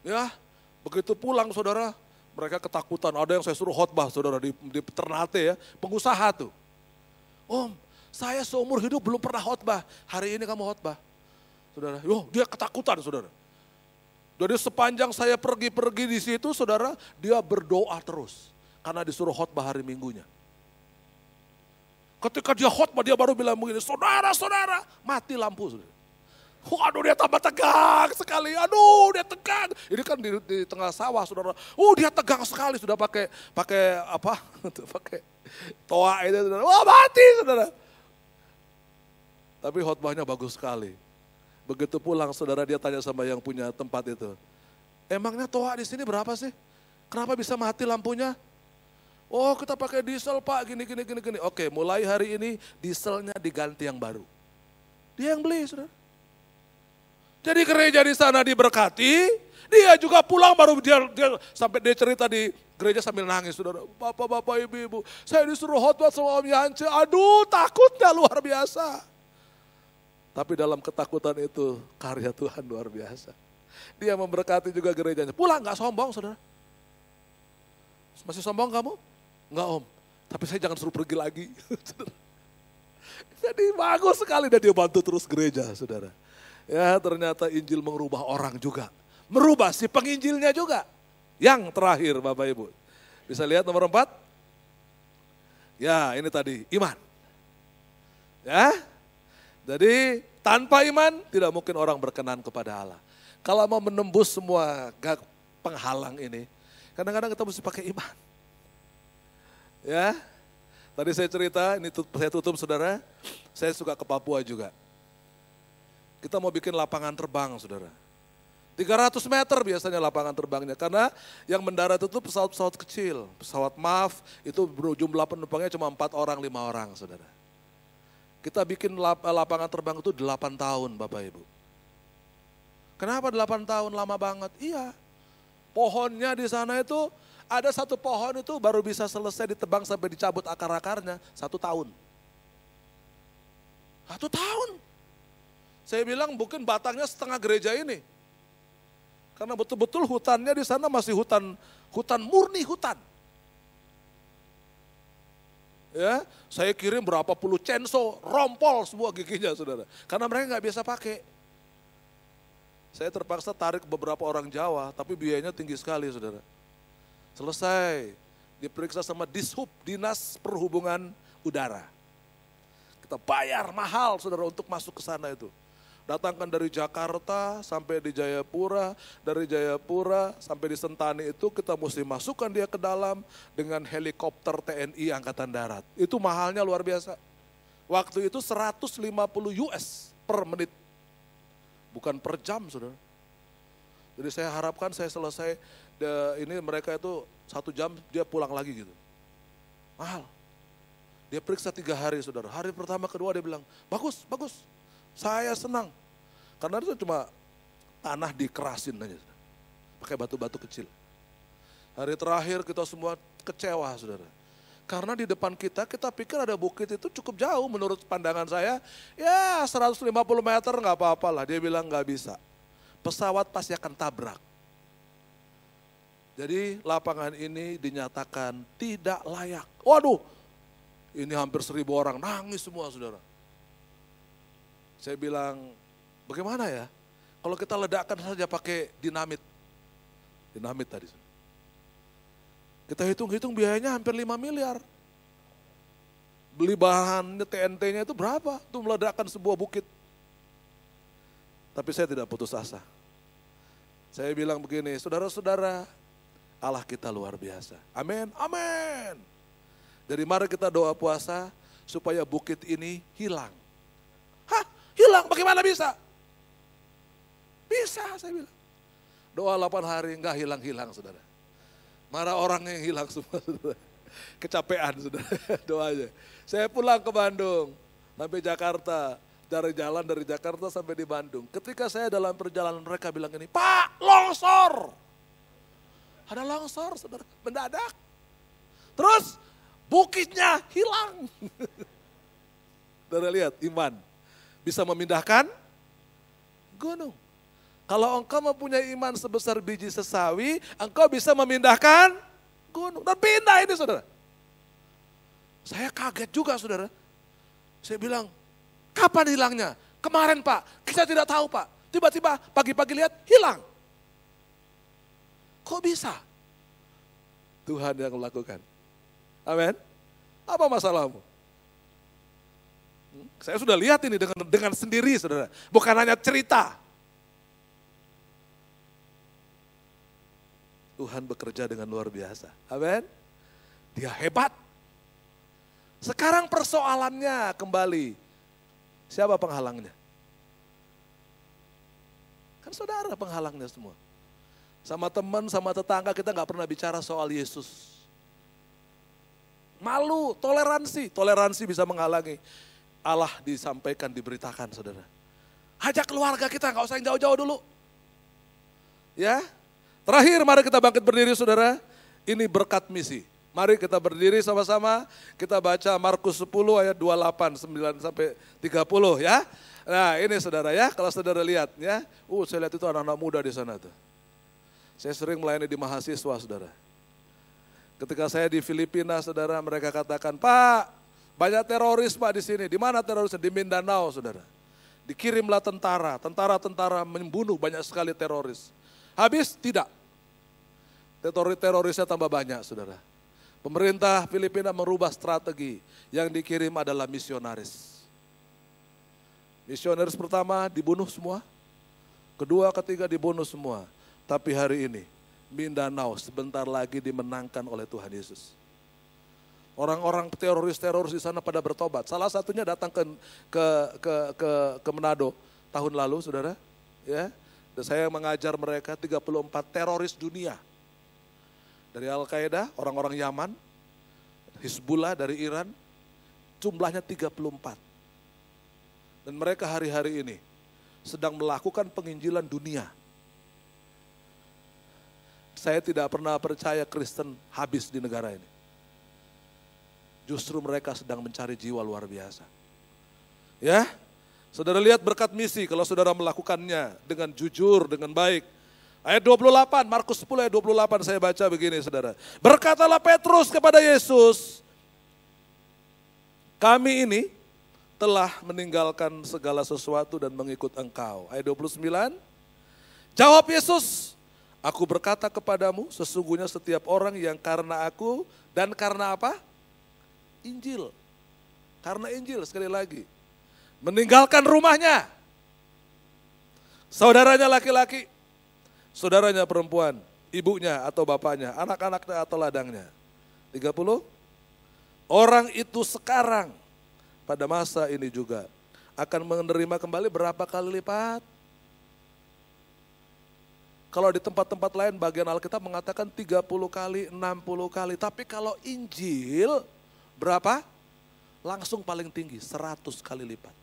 Ya, begitu pulang saudara, mereka ketakutan. Ada yang saya suruh khotbah saudara di Ternate ya, pengusaha tuh. Om, saya seumur hidup belum pernah khotbah, hari ini kamu khotbah. Saudara, dia ketakutan saudara. Jadi sepanjang saya pergi-pergi di situ saudara, dia berdoa terus. Karena disuruh khotbah hari Minggunya. Ketika dia khotbah dia baru bilang begini, saudara-saudara, mati lampu saudara. Waduh dia tambah tegang sekali, aduh dia tegang. Ini kan di tengah sawah saudara, dia tegang sekali sudah pakai apa, pakai toa itu saudara. Wah mati saudara. Tapi khotbahnya bagus sekali. Begitu pulang saudara dia tanya sama yang punya tempat itu. Emangnya toa di sini berapa sih? Kenapa bisa mati lampunya? Oh kita pakai diesel pak, gini. Oke mulai hari ini dieselnya diganti yang baru. Dia yang beli saudara. Jadi gereja di sana diberkati, dia juga pulang baru dia sampai dia cerita di gereja sambil nangis saudara. Bapak, ibu, saya disuruh khotbah sama Om Yance, aduh takutnya luar biasa. Tapi dalam ketakutan itu karya Tuhan luar biasa. Dia memberkati juga gerejanya. Pulang gak sombong saudara. Masih sombong kamu? Enggak om, tapi saya jangan suruh pergi lagi. Jadi bagus sekali dan dia bantu terus gereja saudara. Ya ternyata Injil merubah orang juga. Merubah si penginjilnya juga. Yang terakhir Bapak Ibu. Bisa lihat nomor 4? Ya ini tadi iman. Ya, jadi tanpa iman tidak mungkin orang berkenan kepada Allah. Kalau mau menembus semua penghalang ini, kadang-kadang kita mesti pakai iman. Ya, tadi saya cerita, ini saya tutup saudara, saya suka ke Papua juga. Kita mau bikin lapangan terbang saudara. 300 meter biasanya lapangan terbangnya, karena yang mendarat itu pesawat-pesawat kecil. Pesawat MAF itu jumlah penumpangnya cuma 4 orang, 5 orang saudara. Kita bikin lapangan terbang itu 8 tahun Bapak Ibu. Kenapa 8 tahun lama banget? Iya, pohonnya di sana itu, ada satu pohon itu baru bisa selesai ditebang sampai dicabut akar-akarnya 1 tahun. 1 tahun. Saya bilang mungkin batangnya setengah gereja ini. Karena betul-betul hutannya di sana masih hutan murni hutan. Ya, saya kirim berapa puluh censo, rompol semua giginya saudara. Karena mereka nggak biasa pakai. Saya terpaksa tarik beberapa orang Jawa, tapi biayanya tinggi sekali saudara. Selesai, diperiksa sama Dishub, Dinas Perhubungan Udara. Kita bayar mahal saudara untuk masuk ke sana itu. Datangkan dari Jakarta sampai di Jayapura, dari Jayapura sampai di Sentani itu kita mesti masukkan dia ke dalam dengan helikopter TNI Angkatan Darat. Itu mahalnya luar biasa. Waktu itu 150 US per menit. Bukan per jam saudara. Jadi saya harapkan saya selesai ini mereka itu 1 jam dia pulang lagi gitu. Mahal. Dia periksa 3 hari saudara. Hari pertama kedua dia bilang bagus. Saya senang. Karena itu cuma tanah dikerasin aja. Pakai batu-batu kecil. Hari terakhir kita semua kecewa saudara. Karena di depan kita pikir ada bukit itu cukup jauh menurut pandangan saya. Ya 150 meter gak apa-apa lah. Dia bilang gak bisa. Pesawat pasti akan tabrak. Jadi lapangan ini dinyatakan tidak layak. Waduh, ini hampir 1.000 orang nangis semua saudara. Saya bilang, bagaimana ya? Kalau kita ledakkan saja pakai dinamit. Dinamit tadi. Kita hitung-hitung biayanya hampir 5 miliar. Beli bahan TNT-nya itu berapa? Itu meledakkan sebuah bukit. Tapi saya tidak putus asa. Saya bilang begini, saudara-saudara, Allah kita luar biasa. Amin, amin. Jadi mari kita doa puasa supaya bukit ini hilang. Hah? Hilang, bagaimana bisa? Bisa, saya bilang. Doa 8 hari, enggak hilang-hilang, saudara. Marah orang yang hilang semua, saudara. Kecapean, saudara. Doanya. Saya pulang ke Bandung, sampai Jakarta. Dari Jakarta sampai di Bandung. Ketika saya dalam perjalanan mereka bilang ini, Pak, longsor. Ada longsor, saudara, mendadak. Terus bukitnya hilang. Saudara lihat, iman bisa memindahkan gunung. Kalau engkau mempunyai iman sebesar biji sesawi, engkau bisa memindahkan gunung. Dan pindah ini, saudara. Saya kaget juga, saudara. Saya bilang, kapan hilangnya? Kemarin, Pak. Kita tidak tahu, Pak. Tiba-tiba pagi-pagi lihat, hilang. Kok bisa? Tuhan yang melakukan. Amin. Apa masalahmu? Saya sudah lihat ini dengan sendiri, saudara. Bukan hanya cerita. Tuhan bekerja dengan luar biasa. Amin. Dia hebat. Sekarang persoalannya kembali. Siapa penghalangnya? Kan saudara penghalangnya semua. Sama teman, sama tetangga kita nggak pernah bicara soal Yesus. Malu, toleransi. Toleransi bisa menghalangi. Allah disampaikan, diberitakan, saudara. Ajak keluarga kita, nggak usah yang jauh-jauh dulu. Ya. Terakhir, mari kita bangkit berdiri, saudara. Ini berkat misi. Mari kita berdiri sama-sama, kita baca Markus 10 ayat 28, 9 sampai 30 ya. Nah ini saudara ya, kalau saudara lihat ya. Saya lihat itu anak-anak muda di sana tuh. Saya sering melayani di mahasiswa, saudara. Ketika saya di Filipina, saudara, mereka katakan, Pak, banyak teroris, Pak, di sini. Di mana terorisnya? Di Mindanao, saudara. Dikirimlah tentara membunuh banyak sekali teroris. Habis? Tidak. Terorisnya tambah banyak, saudara. Pemerintah Filipina merubah strategi. Yang dikirim adalah misionaris. Misionaris pertama dibunuh semua. Kedua, ketiga dibunuh semua. Tapi hari ini Mindanao sebentar lagi dimenangkan oleh Tuhan Yesus. Orang-orang teroris di sana pada bertobat. Salah satunya datang ke Manado tahun lalu, saudara. Ya, dan saya mengajar mereka 34 teroris dunia. Dari Al-Qaeda, orang-orang Yaman, Hizbullah dari Iran, jumlahnya 34. Dan mereka hari-hari ini sedang melakukan penginjilan dunia. Saya tidak pernah percaya Kristen habis di negara ini. Justru mereka sedang mencari jiwa luar biasa. Ya, saudara lihat berkat misi kalau saudara melakukannya dengan jujur, dengan baik. Ayat 28, Markus 10 ayat 28 saya baca begini, saudara. Berkatalah Petrus kepada Yesus, kami ini telah meninggalkan segala sesuatu dan mengikut engkau. Ayat 29, jawab Yesus, aku berkata kepadamu, sesungguhnya setiap orang yang karena aku dan karena apa? Injil. Karena Injil, sekali lagi. Meninggalkan rumahnya. Saudaranya laki-laki. Saudaranya perempuan. Ibunya atau bapaknya. Anak-anaknya atau ladangnya. 30. Orang itu sekarang pada masa ini juga akan menerima kembali berapa kali lipat? Kalau di tempat-tempat lain bagian Alkitab mengatakan 30 kali, 60 kali. Tapi kalau Injil berapa? Langsung paling tinggi, 100 kali lipat.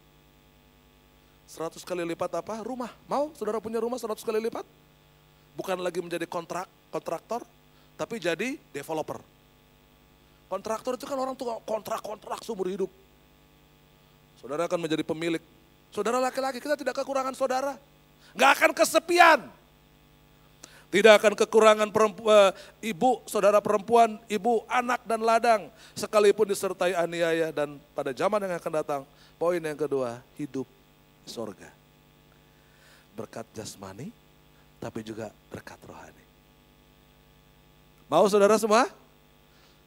100 kali lipat apa? Rumah. Mau saudara punya rumah 100 kali lipat? Bukan lagi menjadi kontraktor, tapi jadi developer. Kontraktor itu kan orang tuh kontrak seumur hidup. Saudara akan menjadi pemilik. Saudara laki-laki, kita tidak kekurangan saudara. Nggak akan kesepian. Tidak akan kekurangan ibu, saudara perempuan, ibu, anak dan ladang. Sekalipun disertai aniaya dan pada zaman yang akan datang. Poin yang kedua, hidup di sorga. Berkat jasmani, tapi juga berkat rohani. Mau saudara semua?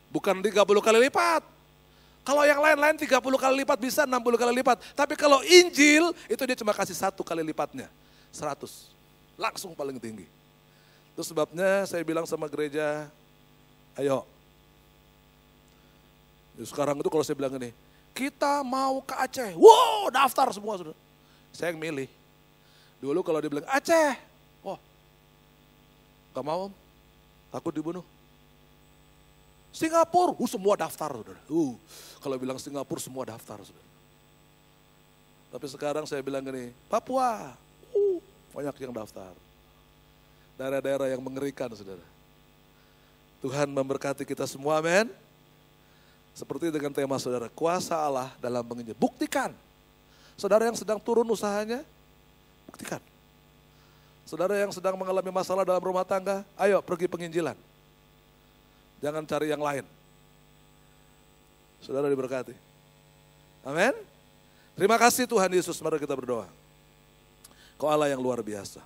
Bukan 30 kali lipat. Kalau yang lain-lain 30 kali lipat bisa 60 kali lipat. Tapi kalau Injil itu dia cuma kasih 1 kali lipatnya. 100. Langsung paling tinggi. Itu sebabnya saya bilang sama gereja, ayo. Sekarang itu kalau saya bilang ini, kita mau ke Aceh. Wow, daftar semua saudara. Saya yang milih. Dulu kalau dia bilang Aceh, oh, gak mau om, takut dibunuh. Singapura, semua daftar saudara. Kalau bilang Singapura semua daftar saudara. Tapi sekarang saya bilang gini, Papua, banyak yang daftar. Daerah-daerah yang mengerikan saudara. Tuhan memberkati kita semua, amin. Seperti dengan tema saudara, kuasa Allah dalam menginjil. Buktikan. Saudara yang sedang turun usahanya, buktikan. Saudara yang sedang mengalami masalah dalam rumah tangga, ayo pergi penginjilan. Jangan cari yang lain. Saudara diberkati. Amin. Terima kasih Tuhan Yesus, mari kita berdoa. Kau Allah yang luar biasa.